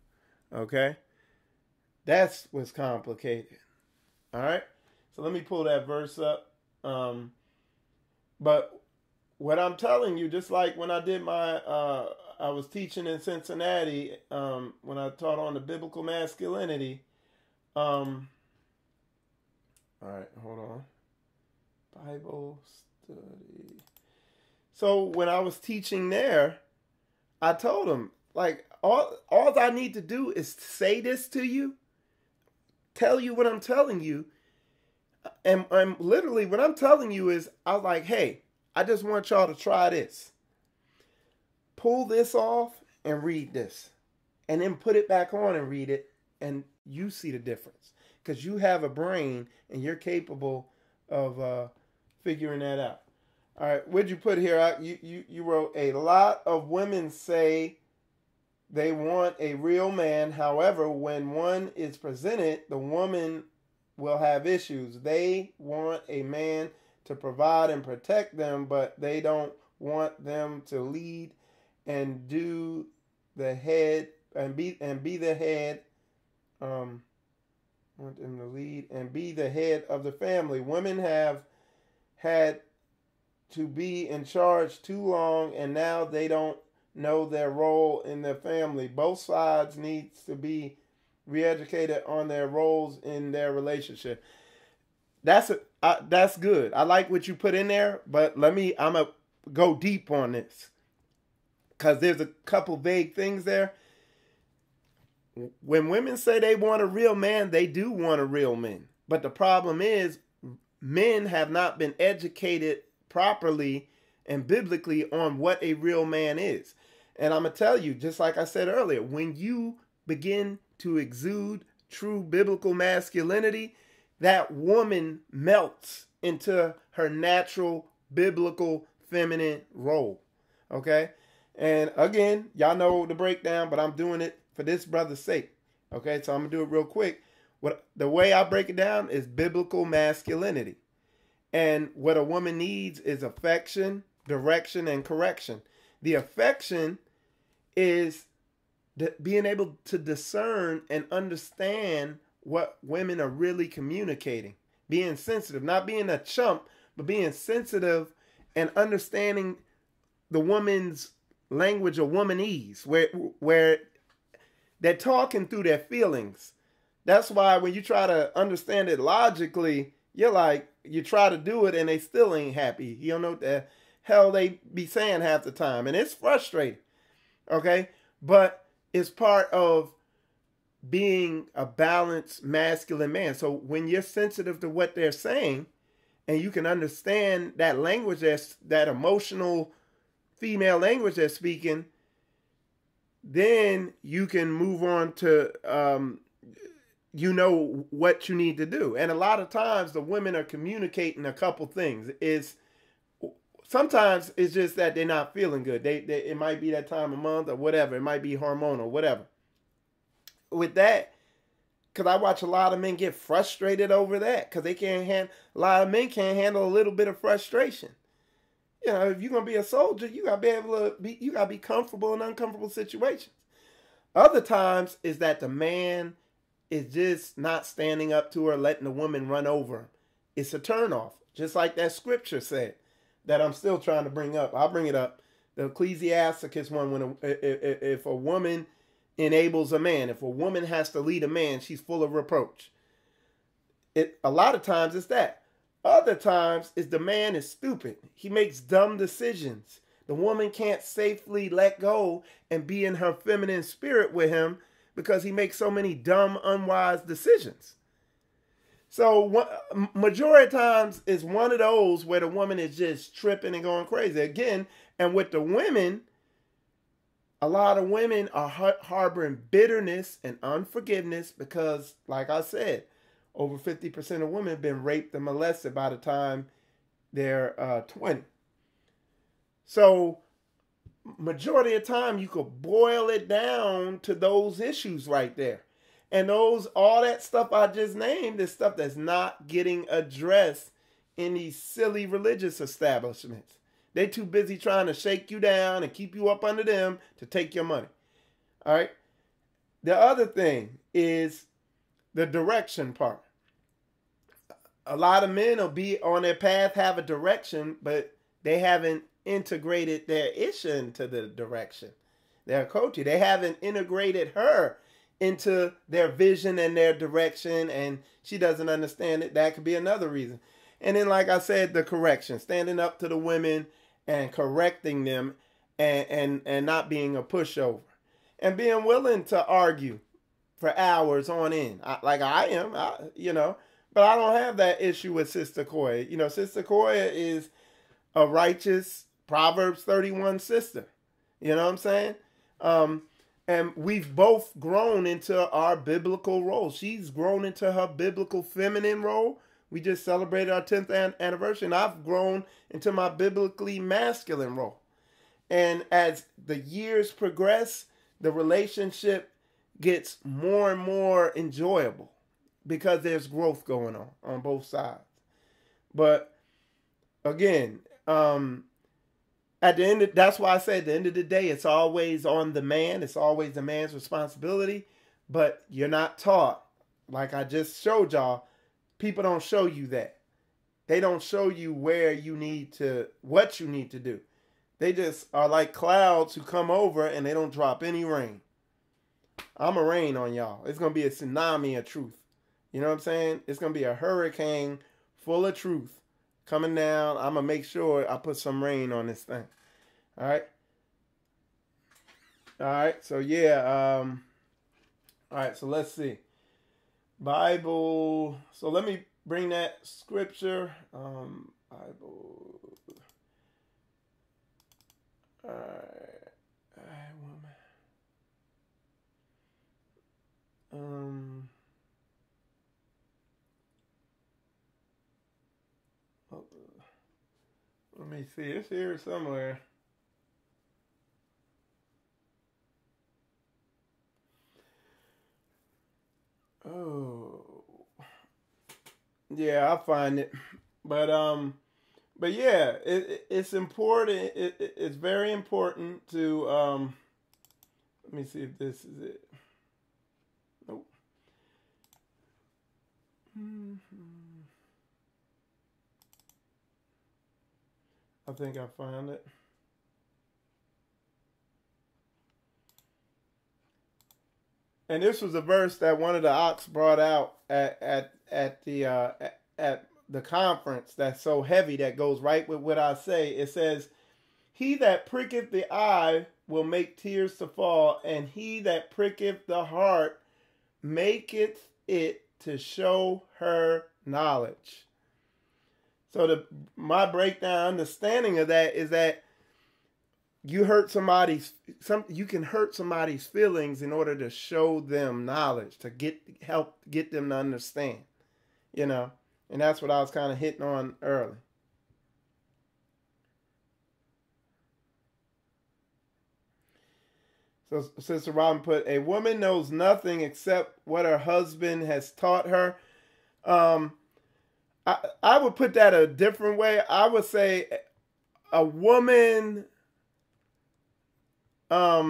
Okay? That's what's complicated. All right? So let me pull that verse up. But what I'm telling you, just like when I did my, I was teaching in Cincinnati, when I taught on the biblical masculinity. All right, hold on. Bible study. So when I was teaching there, I told them, like, all I need to do is say this to you, tell you what I'm telling you. And literally what I'm telling you is, I was like, hey, I just want y'all to try this. Pull this off and read this. And then put it back on and read it. And you see the difference. Because you have a brain and you're capable of figuring that out. All right, what'd you put here? You wrote, a lot of women say they want a real man. However, when one is presented, the woman will have issues. They want a man to provide and protect them, but they don't want them to lead and do the head and be the head. Want them to lead and be the head of the family. Women have had to be in charge too long, and now they don't know their role in their family. Both sides needs to be re-educated on their roles in their relationship. That's good. I like what you put in there, but I'm gonna go deep on this because there's a couple vague things there. When women say they want a real man, they do want a real man. But the problem is, men have not been educated properly and biblically on what a real man is. And I'm going to tell you, just like I said earlier, when you begin to exude true biblical masculinity, that woman melts into her natural biblical feminine role. Okay? And again, y'all know the breakdown, but I'm doing it for this brother's sake. Okay? So I'm going to do it real quick. The way I break it down is biblical masculinity. And what a woman needs is affection, direction, and correction. The affection is being able to discern and understand what women are really communicating. Being sensitive, not being a chump, but being sensitive and understanding the woman's language of womanese, where they're talking through their feelings. That's why when you try to understand it logically, you're like, you try to do it and they still ain't happy. You don't know what the hell they be saying half the time. And it's frustrating. Okay? But it's part of being a balanced masculine man. So when you're sensitive to what they're saying and you can understand that language, that emotional female language they're speaking, then you can move on to you know what you need to do. And a lot of times the women are communicating a couple things. Sometimes it's just that they're not feeling good. It might be that time of month or whatever. It might be hormonal, whatever. With that, because I watch a lot of men get frustrated over that because a lot of men can't handle a little bit of frustration. You know, if you're going to be a soldier, you got to be able to you got to be comfortable in uncomfortable situations. Other times is that the man is just not standing up to her, letting the woman run over him. It's a turnoff, just like that scripture said that I'm still trying to bring up. I'll bring it up. The Ecclesiasticus one, if a woman enables a man, if a woman has to lead a man, she's full of reproach. A lot of times it's that. Other times is the man is stupid. He makes dumb decisions. The woman can't safely let go and be in her feminine spirit with him because he makes so many dumb, unwise decisions. So majority of times is one of those where the woman is just tripping and going crazy. Again, and with the women, a lot of women are harboring bitterness and unforgiveness because, like I said, over 50% of women have been raped and molested by the time they're 20. So majority of the time you could boil it down to those issues right there. And all that stuff I just named is stuff that's not getting addressed in these silly religious establishments. They're too busy trying to shake you down and keep you up under them to take your money. All right. The other thing is the direction part. A lot of men will be on their path, have a direction, but they haven't integrated their issue into the direction. Their coach, they haven't integrated her into their vision and their direction, and she doesn't understand it. That could be another reason. And then, like I said, the correction, standing up to the women and correcting them and not being a pushover. And being willing to argue for hours on end. Like I am, but I don't have that issue with Sister Koya. You know, Sister Koya is a righteous Proverbs 31 sister. You know what I'm saying? And we've both grown into our biblical role. She's grown into her biblical feminine role. We just celebrated our 10th anniversary, and I've grown into my biblically masculine role. And as the years progress, the relationship gets more and more enjoyable because there's growth going on both sides. But again, that's why I say at the end of the day, it's always on the man. It's always the man's responsibility. But you're not taught, like I just showed y'all, people don't show you that. They don't show you what you need to do. They just are like clouds who come over and they don't drop any rain. I'm going to rain on y'all. It's going to be a tsunami of truth. You know what I'm saying? It's going to be a hurricane full of truth coming down. I'm going to make sure I put some rain on this thing. All right. All right. So, yeah. All right. So, let's see. Bible. So, let me bring that scripture. Bible. All right. Um, let me see. It's here somewhere. Oh, yeah, I'll find it. But yeah, it's important. It's very important to let me see if this is it. Nope. I think I found it. And this was a verse that one of the ox brought out at the conference. That's so heavy that goes right with what I say. It says, "He that pricketh the eye will make tears to fall, and he that pricketh the heart maketh it to show her knowledge." So my breakdown understanding of that is that you can hurt somebody's feelings in order to show them knowledge, to help get them to understand, you know. And that's what I was kind of hitting on early. So Sister Robin put, "A woman knows nothing except what her husband has taught her." I would put that a different way. I would say a woman, a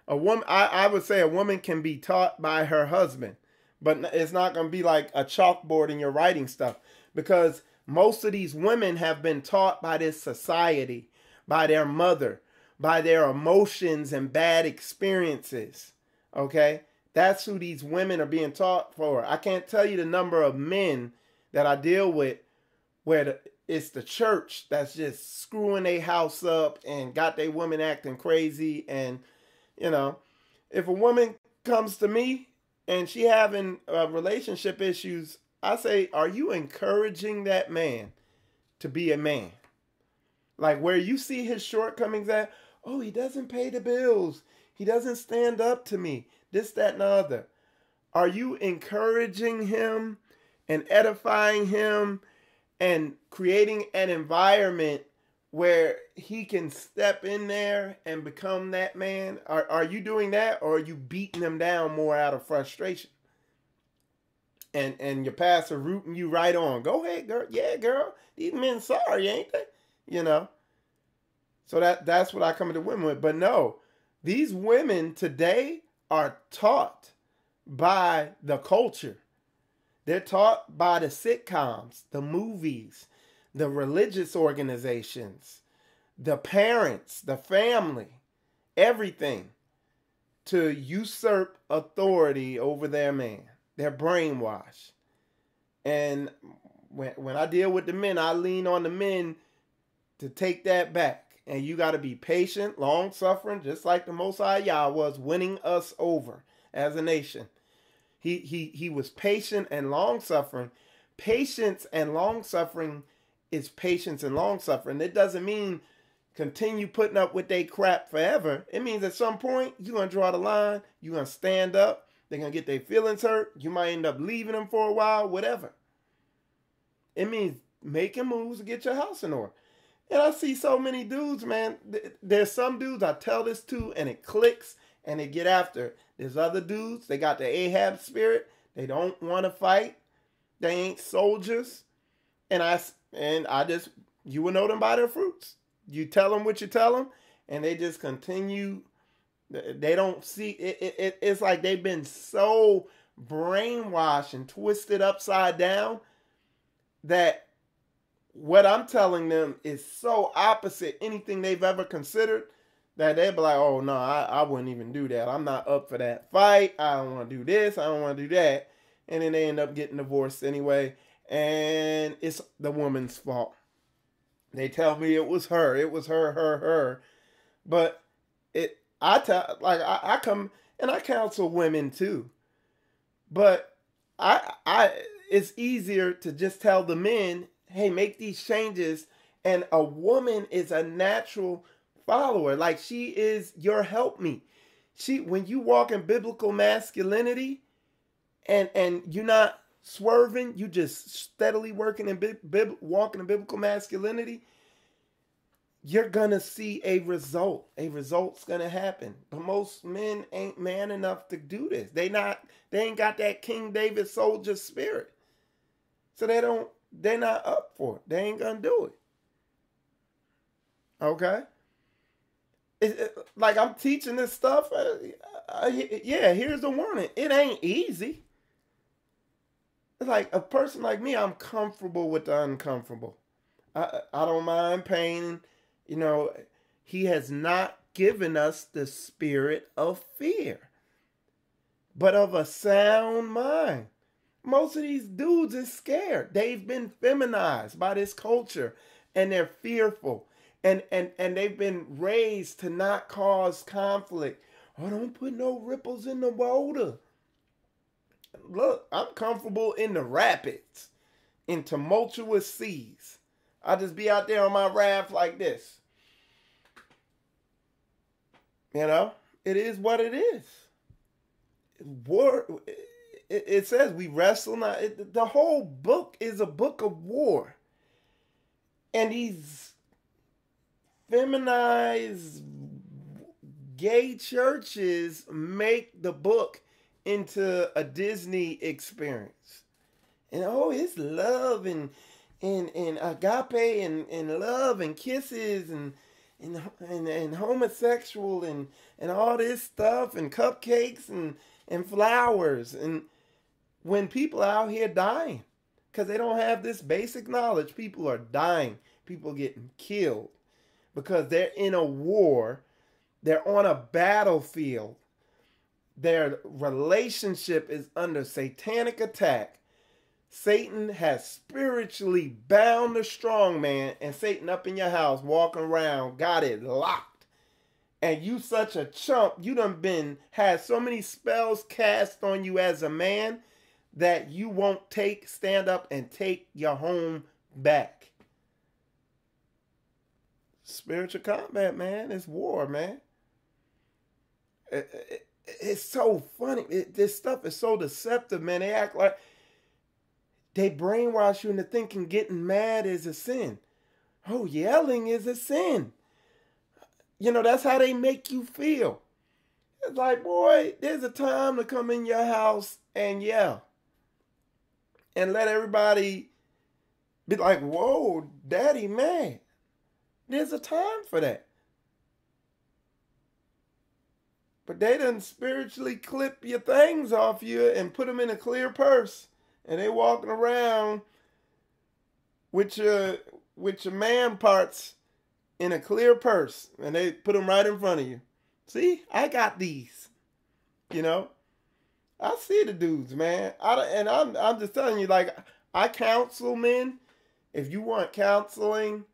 woman. I would say a woman can be taught by her husband, but it's not going to be like a chalkboard in your writing stuff, because most of these women have been taught by this society, by their mother, by their emotions and bad experiences. Okay, that's who these women are being taught for. I can't tell you the number of men that I deal with where it's the church that's just screwing their house up and got their women acting crazy. And, you know, if a woman comes to me and she having relationship issues, I say, are you encouraging that man to be a man? Like, where you see his shortcomings at, oh, he doesn't pay the bills, he doesn't stand up to me, this, that, and the other. Are you encouraging him and edifying him and creating an environment where he can step in there and become that man? Are you doing that, or are you beating him down more out of frustration? And your pastor rooting you right on. Go ahead, girl. Yeah, girl. These men sorry, ain't they? You know. So that's what I come to women with. But no, these women today are taught by the culture. They're taught by the sitcoms, the movies, the religious organizations, the parents, the family, everything, to usurp authority over their man. They're brainwashed. And when I deal with the men, I lean on the men to take that back. And you got to be patient, long-suffering, just like the Most High Yah was winning us over as a nation. He was patient and long-suffering. Patience and long-suffering is patience and long-suffering. It doesn't mean continue putting up with their crap forever. It means at some point, you're going to draw the line. You're going to stand up. They're going to get their feelings hurt. You might end up leaving them for a while, whatever. It means making moves to get your house in order. And I see so many dudes, man. There's some dudes I tell this to and it clicks and they get after it. There's other dudes, they got the Ahab spirit. They don't want to fight. They ain't soldiers. And I just, you will know them by their fruits. You tell them what you tell them, and they just continue. They don't see, it's like they've been so brainwashed and twisted upside down that what I'm telling them is so opposite anything they've ever considered, that they'd be like, oh, no, I wouldn't even do that. I'm not up for that fight. I don't want to do this. I don't want to do that. And then they end up getting divorced anyway. And it's the woman's fault. They tell me it was her. It was her. But I come and I counsel women too. But it's easier to just tell the men, hey, make these changes. And a woman is a natural follower. Like, she is your helpmeet. When you walk in biblical masculinity and you're not swerving, you just steadily working in walking in biblical masculinity, you're gonna see a result. A result's gonna happen. But most men ain't man enough to do this. They ain't got that King David soldier spirit. So they're not up for it. They ain't gonna do it. Okay? Like I'm teaching this stuff. Yeah, here's the warning. It ain't easy. It's like a person like me, I'm comfortable with the uncomfortable. I don't mind pain. You know, he has not given us the spirit of fear, but of a sound mind. Most of these dudes is scared. They've been feminized by this culture and they're fearful. And they've been raised to not cause conflict. Oh, don't put no ripples in the water. Look, I'm comfortable in the rapids, in tumultuous seas. I'll just be out there on my raft like this. You know, it is what it is. War. It says we wrestle not. The whole book is a book of war. And these feminized gay churches make the book into a Disney experience. And oh, it's love and agape and love and kisses and homosexual and all this stuff and cupcakes and flowers. And when people are out here dying because they don't have this basic knowledge, people are dying. People are getting killed because they're in a war. They're on a battlefield. Their relationship is under satanic attack. Satan has spiritually bound the strong man, and Satan up in your house walking around got it locked. And you such a chump, you done had so many spells cast on you as a man that you won't stand up and take your home back. Spiritual combat, man. It's war, man. It's so funny. This stuff is so deceptive, man. They act like they brainwash you into thinking getting mad is a sin. Oh, yelling is a sin. You know, that's how they make you feel. It's like, boy, there's a time to come in your house and yell. And let everybody be like, whoa, daddy mad. There's a time for that. But they done spiritually clip your things off you and put them in a clear purse. And they walking around with your man parts in a clear purse. And they put them right in front of you. See, I got these. You know, I see the dudes, man. I'm just telling you, like, I counsel men. If you want counseling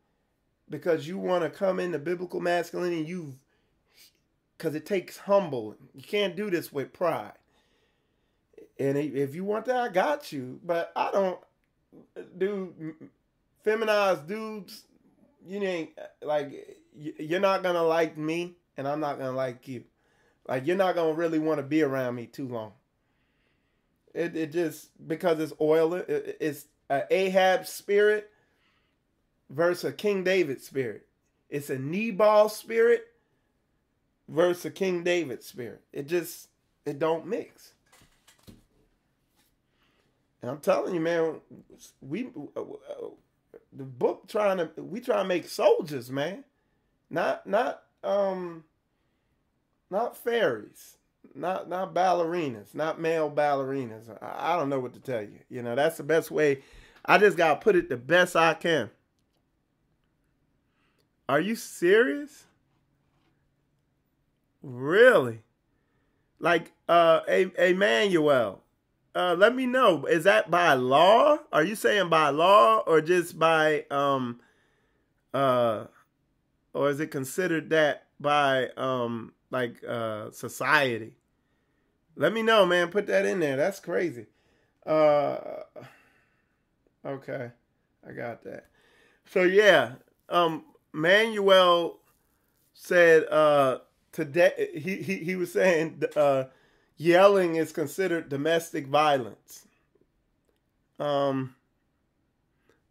because you want to come into biblical masculinity, because it takes humble. You can't do this with pride. And if you want that, I got you. But I don't do feminized dudes. You ain't like, you're not going to like me and I'm not going to like you. Like, you're not going to really want to be around me too long. It just, because it's oil, it's an Ahab spirit versus a King David spirit. It's a Nabal spirit versus a King David spirit. It don't mix. And I'm telling you, man, the book we try to make soldiers, man. Not fairies. Not ballerinas, not male ballerinas. I don't know what to tell you. You know, that's the best way. I just got to put it the best I can. Are you serious? Really? Like, Emmanuel, let me know. Is that by law? Are you saying by law or just by, or is it considered that by, society? Let me know, man. Put that in there. That's crazy. Okay. I got that. So yeah, Manuel said, today he was saying yelling is considered domestic violence.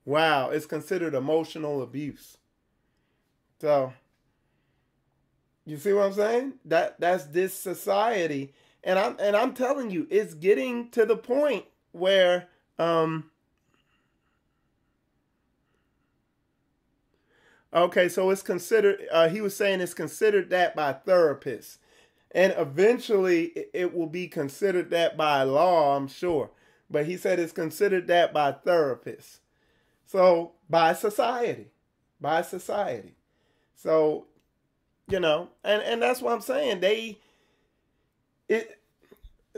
Wow, it's considered emotional abuse. So you see what I'm saying? That's this society, and I'm telling you, it's getting to the point where okay, so it's considered. He was saying it's considered that by therapists, and eventually it will be considered that by law, I'm sure. But he said it's considered that by therapists. So by society, by society. So and that's what I'm saying.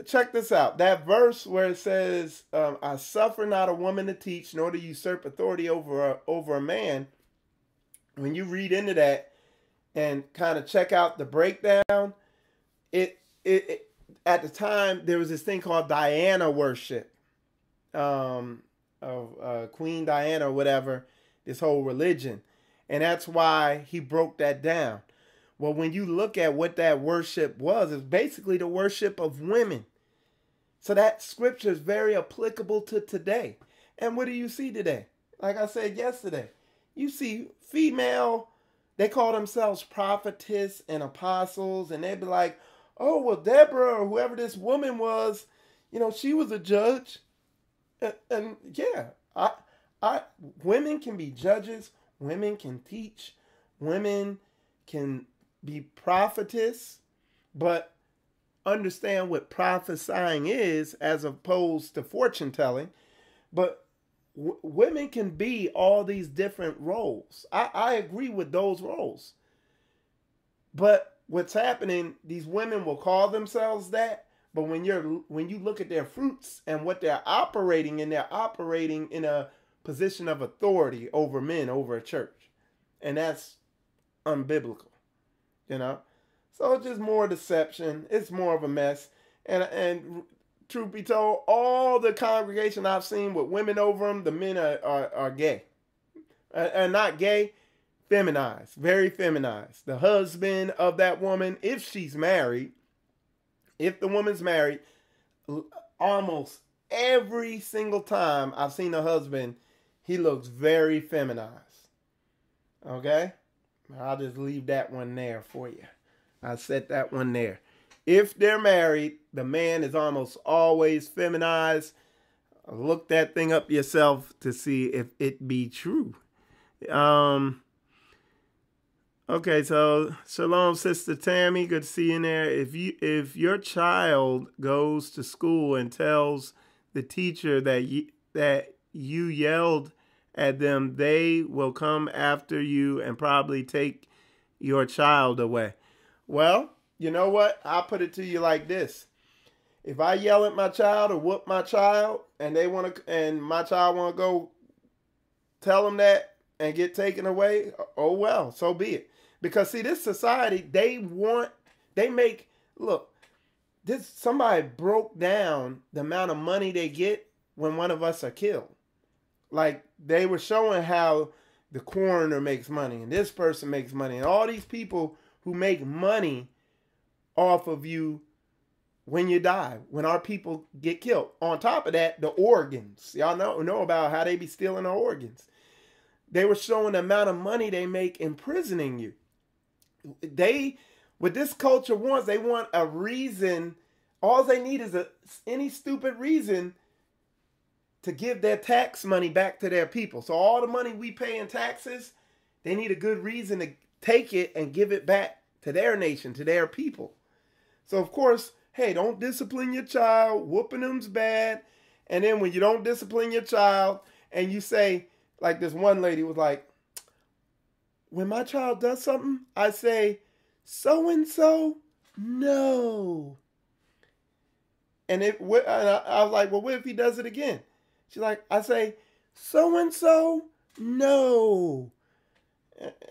Check this out. That verse where it says, "I suffer not a woman to teach, nor to usurp authority over a man." When you read into that and kind of check out the breakdown, it at the time there was this thing called Diana worship, of Queen Diana or whatever, this whole religion, and that's why he broke that down. Well, when you look at what that worship was, it's basically the worship of women. So that scripture is very applicable to today. And what do you see today? Like I said yesterday, you see female, they call themselves prophetess and apostles, and they'd be like, oh, well, Deborah or whoever this woman was, she was a judge. And yeah, women can be judges, women can teach, women can be prophetess, but understand what prophesying is as opposed to fortune telling. But women can be all these different roles. I agree with those roles. But what's happening, these women will call themselves that, but when you look at their fruits and what they're operating in a position of authority over men, over a church. And that's unbiblical. So it's just more deception. It's more of a mess. And truth be told, all the congregation I've seen with women over them, the men are gay. And not gay, feminized, very feminized. The husband of that woman, if she's married, if the woman's married, almost every single time I've seen the husband, he looks very feminized. Okay? I'll just leave that one there for you. I set that one there. If they're married, the man is almost always feminized. Look that thing up yourself to see if it be true. Okay, so shalom, Sister Tammy. Good to see you in there. If your child goes to school and tells the teacher that you yelled at them, they will come after you and probably take your child away. Well, you know what? I'll put it to you like this. If I yell at my child or whoop my child and my child want to go tell them that and get taken away, oh well, so be it. Because see, this society, somebody broke down the amount of money they get when one of us are killed. Like they were showing how the coroner makes money and this person makes money and all these people who make money off of you when you die, when our people get killed. On top of that, the organs. Y'all know about how they be stealing our organs. They were showing the amount of money they make imprisoning you. What this culture wants, they want a reason. All they need is any stupid reason to give their tax money back to their people. So all the money we pay in taxes, they need a good reason to take it and give it back to their nation, to their people. So of course, hey, don't discipline your child. Whooping them's bad. And then when you don't discipline your child and you say, like this one lady was like, when my child does something, I say, so-and-so, no. And I was like, well, what if he does it again? She's like, I say, so-and-so, no.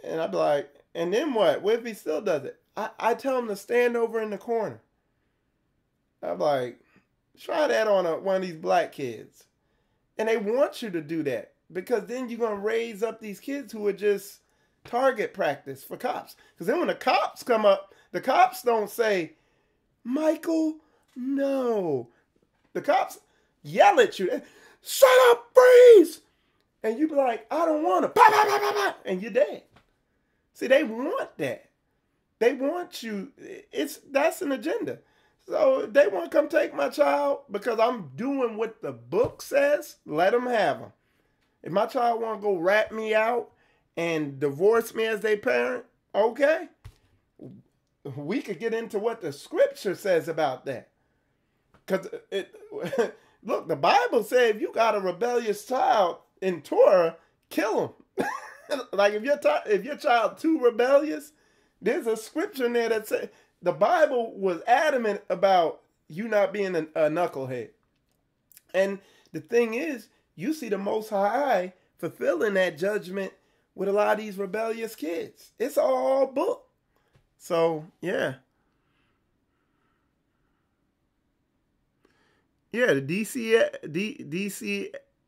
And I'd be like, and then what? What if he still does it? I tell him to stand over in the corner. I'm like, try that on one of these black kids. And they want you to do that because then you're going to raise up these kids who are just target practice for cops. Because then when the cops come up, the cops don't say, Michael, no. The cops yell at you. Shut up, freeze! And you be like, I don't want to. Bah, bah, bah, bah, bah, and you're dead. See, they want that. They want you. That's an agenda. So they want to come take my child because I'm doing what the book says. Let them have them. If my child want to go rat me out and divorce me as their parent, okay. We could get into what the scripture says about that. Because look, the Bible says if you got a rebellious child in Torah, kill him. Like if your child too rebellious, there's a scripture in there that says the Bible was adamant about you not being a knucklehead. And the thing is, you see the Most High fulfilling that judgment with a lot of these rebellious kids. It's all book. So, yeah. Yeah, the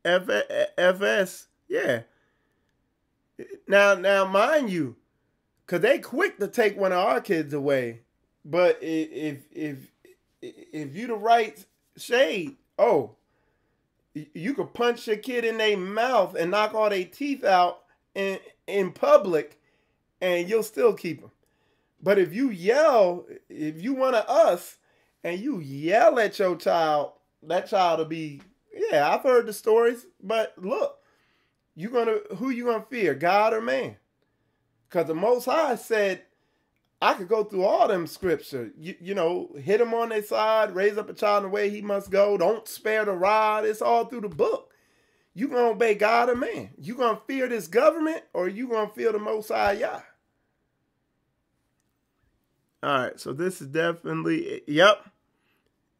DCFS, yeah. Now, mind you, because they quick to take one of our kids away. But if you the right shade, you could punch your kid in their mouth and knock all their teeth out in public, and you'll still keep them. But if you one of us, and you yell at your child, that child will be, yeah, I've heard the stories, but look, who you gonna fear, God or man? Because the Most High said, I could go through all them scripture. You know, hit him on their side, raise up a child in the way he must go. Don't spare the rod. It's all through the book. You going to obey God or man? You going to fear this government or you going to fear the Most High Yah? All right, so this is definitely, yep.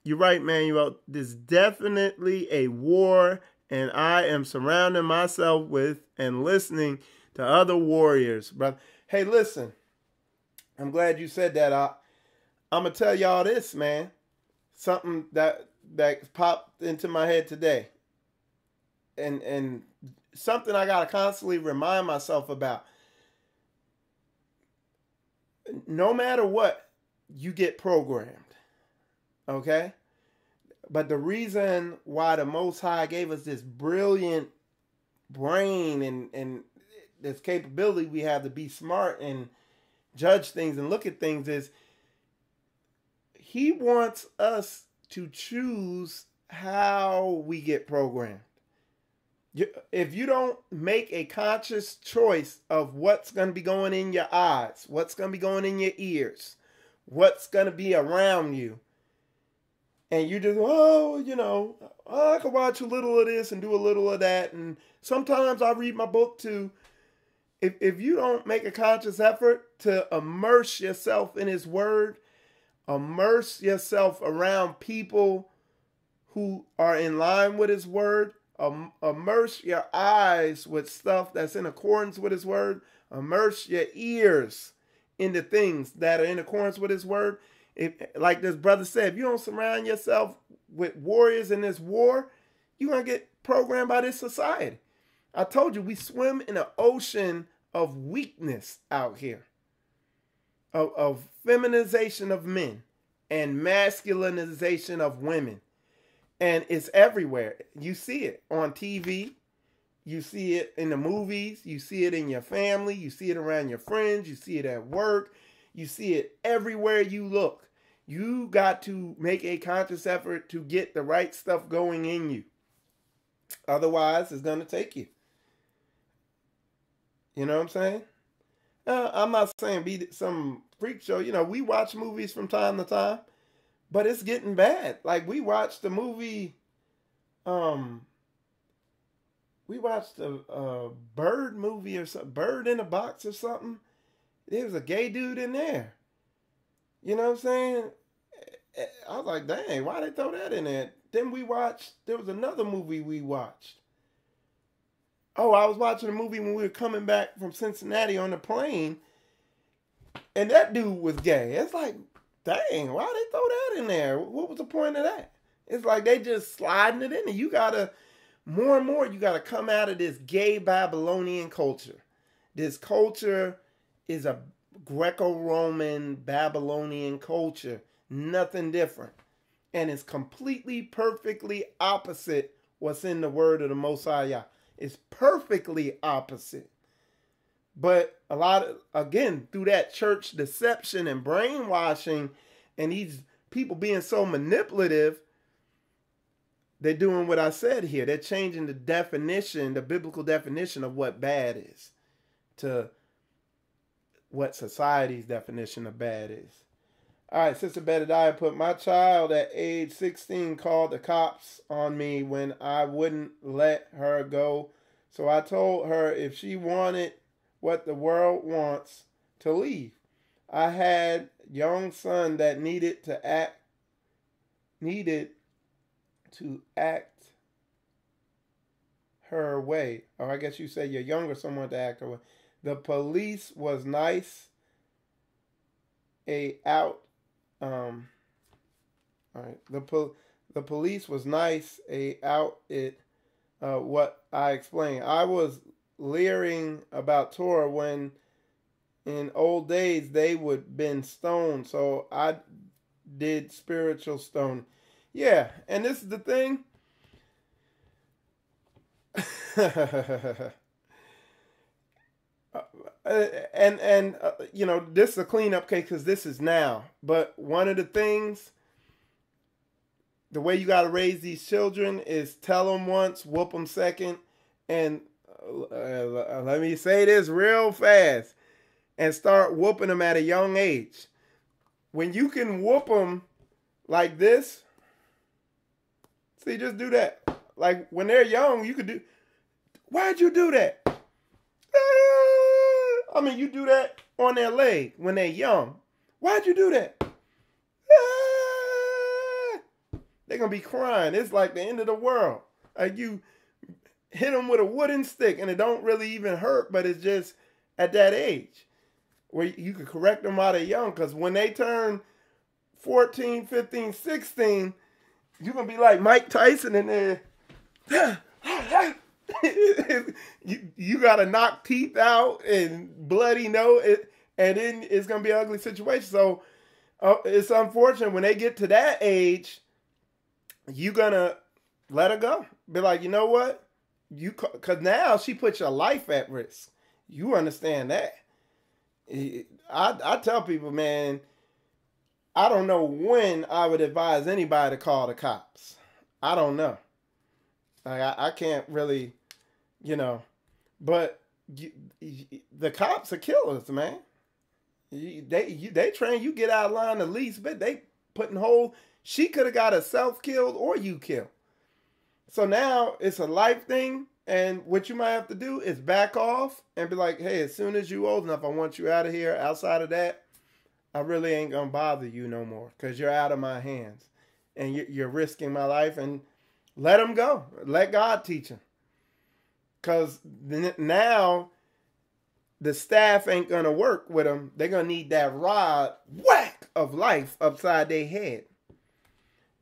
You're right, Manuel. This is definitely a war, and I am surrounding myself with and listening to other warriors, brother. Hey, listen. I'm glad you said that. I'm going to tell y'all this, man. Something that popped into my head today. And something I got to constantly remind myself about. No matter what, you get programmed. Okay? But the reason why the Most High gave us this brilliant brain and this capability we have to be smart and judge things and look at things is he wants us to choose how we get programmed. If you don't make a conscious choice of what's going to be going in your eyes, what's going to be going in your ears, what's going to be around you, and you just, I can watch a little of this and do a little of that, and sometimes I read my book too. If you don't make a conscious effort to immerse yourself in his word, immerse yourself around people who are in line with his word, immerse your eyes with stuff that's in accordance with his word, immerse your ears into things that are in accordance with his word. Like this brother said, if you don't surround yourself with warriors in this war, you're going to get programmed by this society. I told you, we swim in an ocean of weakness out here, of feminization of men and masculinization of women. And it's everywhere. You see it on TV. You see it in the movies. You see it in your family. You see it around your friends. You see it at work. You see it everywhere you look. You got to make a conscious effort to get the right stuff going in you. Otherwise, it's going to take you. You know what I'm saying? I'm not saying be some freak show. You know, we watch movies from time to time, but it's getting bad. Like we watched the movie, we watched a bird movie or something, Bird in a Box or something. There was a gay dude in there. You know what I'm saying? I was like, dang, why they throw that in there? Then there was another movie we watched. Oh, I was watching a movie when we were coming back from Cincinnati on the plane, and that dude was gay. It's like, dang, why they throw that in there? What was the point of that? It's like they just sliding it in there. You gotta, more and more, you gotta come out of this gay Babylonian culture. This culture is a Greco-Roman Babylonian culture. Nothing different. And it's completely, perfectly opposite what's in the word of the Most High Yah. It's perfectly opposite. But a lot of, again, through that church deception and brainwashing and these people being so manipulative, they're doing what I said here. They're changing the definition, the biblical definition of what bad is to what society's definition of bad is. All right, Sister Bedadiah put, my child at age 16 called the cops on me when I wouldn't let her go. So I told her if she wanted what the world wants, to leave. I had young son that needed to act her way. Or I guess you say your younger son wanted to act her way. The police was nice. All right. The police was nice. What I explained. I was leering about Torah when in old days they would been stoned. So I did spiritual stone. Yeah, and this is the thing. You know, this is a cleanup case because this is now. But one of the things, the way you got to raise these children is tell them once, whoop them second, and let me say this real fast, and start whooping them at a young age. When you can whoop them like this, see, just do that. Like when they're young, you could do. Why'd you do that? I mean, you do that on their leg when they're young. Why'd you do that? They're going to be crying. It's like the end of the world. Like you hit them with a wooden stick and it don't really even hurt, but it's just at that age where you can correct them while they're young. Because when they turn 14, 15, 16, you're going to be like Mike Tyson in there. you got to knock teeth out and bloody nose, and then it's going to be an ugly situation. So it's unfortunate when they get to that age, you're going to let her go. Be like, you know what? Because now she puts your life at risk. You understand that. I tell people, man, I don't know when I would advise anybody to call the cops. I don't know. I can't really, you know, but the cops are killers, man. They train you get out of line the least bit. They putting whole. She could have got herself killed or you killed. So now it's a life thing, and what you might have to do is back off and be like, hey, as soon as you old enough, I want you out of here. Outside of that, I really ain't gonna bother you no more because you're out of my hands, and you're risking my life. And let them go. Let God teach them. Because now the staff ain't going to work with them. They're going to need that rod, whack, of life upside their head.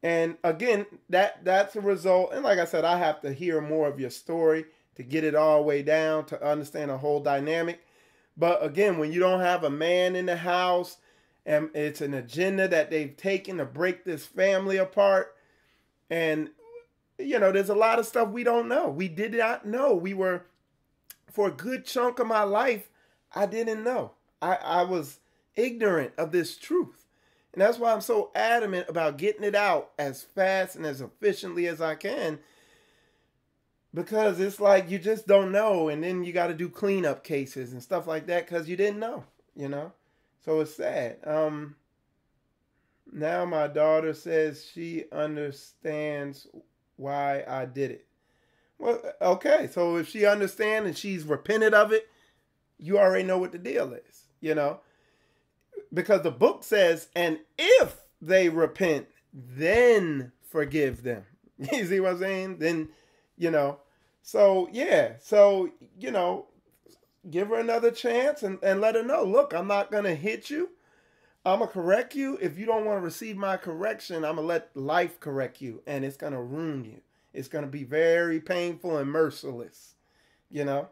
And again, that's a result. And like I said, I have to hear more of your story to get it all the way down to understand the whole dynamic. But again, when you don't have a man in the house and it's an agenda that they've taken to break this family apart, and you know, there's a lot of stuff we don't know. We did not know. For a good chunk of my life, I didn't know. I was ignorant of this truth. And that's why I'm so adamant about getting it out as fast and as efficiently as I can. Because it's like you just don't know. And then you got to do cleanup cases and stuff like that because you didn't know, you know. So it's sad. Now my daughter says she understands why I did it. Well, okay. So if she understands and she's repented of it, you already know what the deal is, you know, because the book says, and if they repent, then forgive them. You see what I'm saying? Then, you know, so yeah. So, you know, give her another chance and let her know, look, I'm not going to hit you. I'm going to correct you. If you don't want to receive my correction, I'm going to let life correct you. And it's going to ruin you. It's going to be very painful and merciless, you know.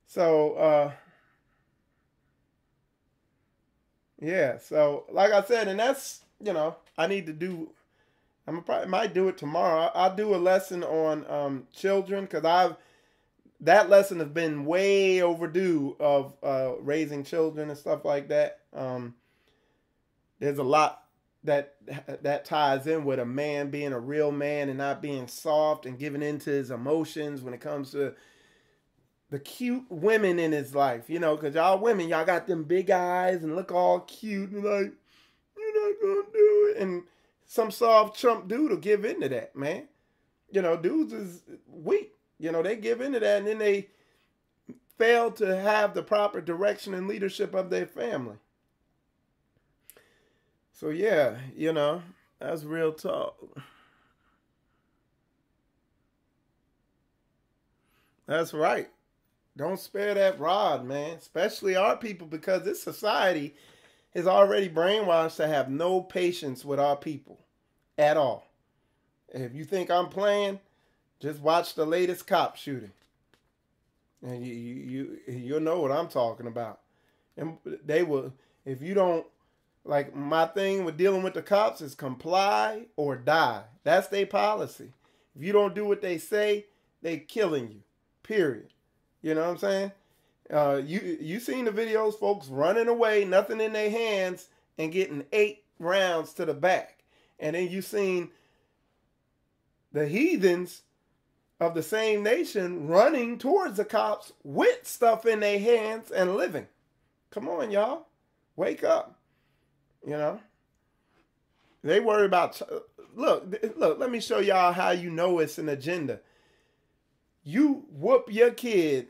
So, Yeah. So, like I said, and that's, I need to do. Might do it tomorrow. I'll do a lesson on children, because that lesson has been way overdue of raising children and stuff like that. There's a lot that ties in with a man being a real man and not being soft and giving into his emotions when it comes to the cute women in his life, because y'all women, y'all got them big eyes and look all cute and like, you're not gonna do it. And some soft chump dude will give into that, man. Dudes is weak. They give into that, and then they fail to have the proper direction and leadership of their family. So yeah, that's real talk. That's right. Don't spare that rod, man. Especially our people, because this society is already brainwashed to have no patience with our people at all. If you think I'm playing, just watch the latest cop shooting, and you'll know what I'm talking about. And they will, if you don't, like, my thing with dealing with the cops is comply or die. That's their policy. If you don't do what they say, they killing you. Period. You know what I'm saying? You seen the videos, folks running away, nothing in their hands, and getting 8 rounds to the back. And then you seen the heathens of the same nation running towards the cops with stuff in their hands and living. Come on, y'all. Wake up. They worry about... Look, let me show y'all how you know it's an agenda. You whoop your kid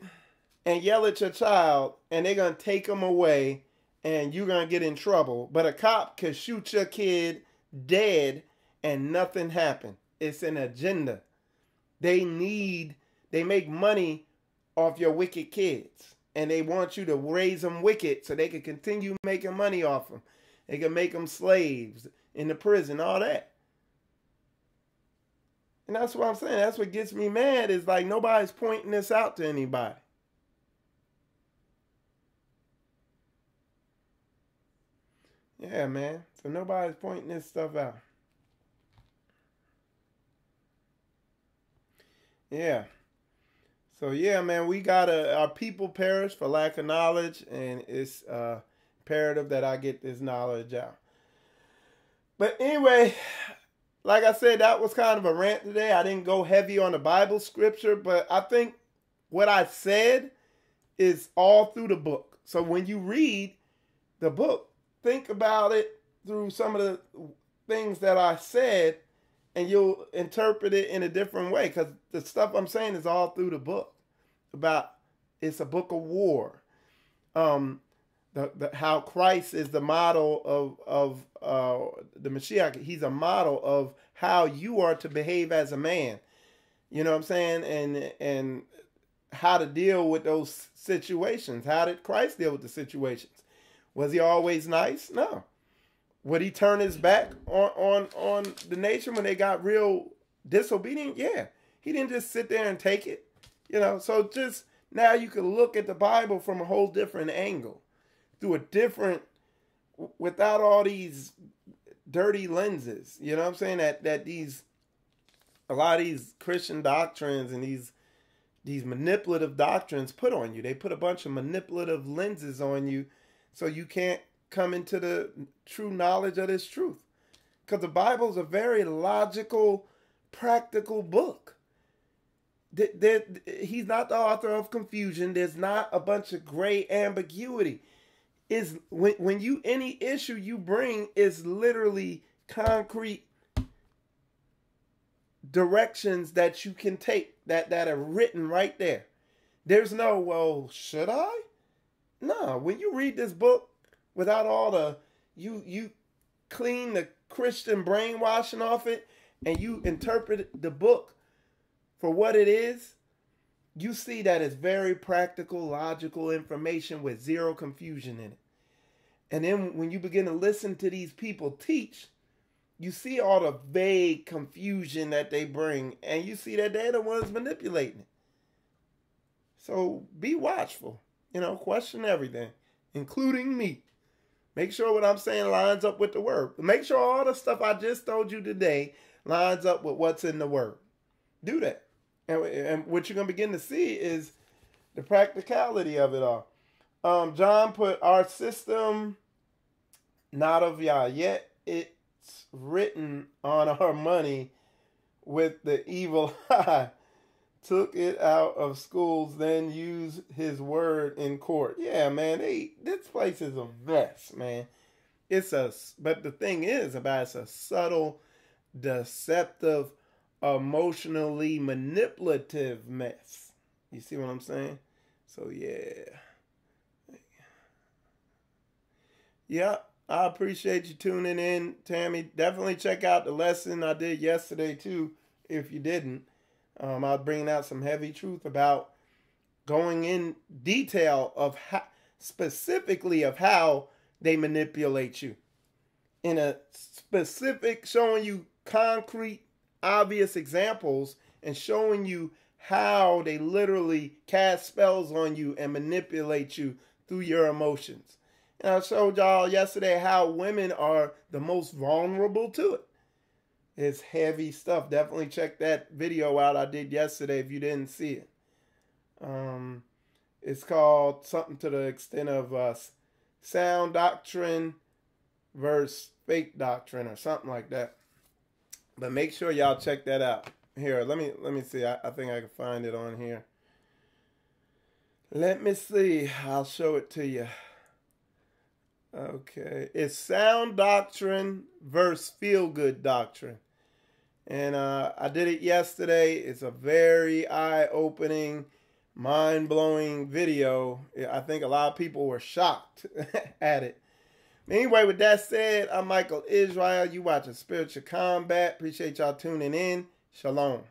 and yell at your child, and they're going to take them away, and you're going to get in trouble. But a cop could shoot your kid dead, and nothing happened. It's an agenda. They make money off your wicked kids, and they want you to raise them wicked so they can continue making money off them. They can make them slaves in the prison, all that. And that's what I'm saying. That's what gets me mad, is like nobody's pointing this out to anybody. Yeah, man. So nobody's pointing this stuff out. Yeah. So yeah, man, our people perish for lack of knowledge, and it's imperative that I get this knowledge out. But anyway, like I said, that was kind of a rant today. I didn't go heavy on the Bible scripture, but I think what I said is all through the book. So when you read the book, think about it through some of the things that I said, and you'll interpret it in a different way, because the stuff I'm saying is all through the book. It's a book of war. How Christ is the model of the Mashiach. He's a model of how you are to behave as a man. You know what I'm saying? And how to deal with those situations. How did Christ deal with the situations? Was he always nice? No. Would he turn his back on the nation when they got real disobedient? Yeah. He didn't just sit there and take it. So just now you can look at the Bible from a whole different angle. Through a different, without all these dirty lenses. You know what I'm saying? That a lot of these Christian doctrines and these manipulative doctrines put on you. They put a bunch of manipulative lenses on you so you can't come into the true knowledge of this truth. Because the Bible is a very logical, practical book. He's not the author of confusion. There's not a bunch of gray ambiguity. Is when you any issue you bring is literally concrete directions that you can take that are written right there. There's no, well, should I? No, when you read this book without all the you clean the Christian brainwashing off it and you interpret the book for what it is, you see that it's very practical, logical information with zero confusion in it. And then when you begin to listen to these people teach, you see all the vague confusion that they bring, and you see that they're the ones manipulating it. So be watchful, question everything, including me. Make sure what I'm saying lines up with the word. Make sure all the stuff I just told you today lines up with what's in the word. Do that. And what you're going to begin to see is the practicality of it all. John put, our system not of Yah, yet it's written on our money with the evil eye. Took it out of schools, then used his word in court. Yeah, man, this place is a mess, man. But the thing is about it's a subtle, deceptive, emotionally manipulative mess. You see what I'm saying? So yeah. Yeah, I appreciate you tuning in, Tammy. Definitely check out the lesson I did yesterday too, if you didn't. I was bringing out some heavy truth about going in detail of specifically of how they manipulate you. In a specific, showing you concrete, obvious examples and showing you how they literally cast spells on you and manipulate you through your emotions. And I showed y'all yesterday how women are the most vulnerable to it. It's heavy stuff. Definitely check that video out I did yesterday if you didn't see it. It's called something to the extent of sound doctrine versus fake doctrine or something like that. But make sure y'all check that out. Here, let me see. I think I can find it on here. Let me see. I'll show it to you. Okay. It's sound doctrine versus feel-good doctrine. And I did it yesterday. It's a very eye-opening, mind-blowing video. I think a lot of people were shocked at it. Anyway, with that said, I'm Michael Israel. You watching Spiritual Combat. Appreciate y'all tuning in. Shalom.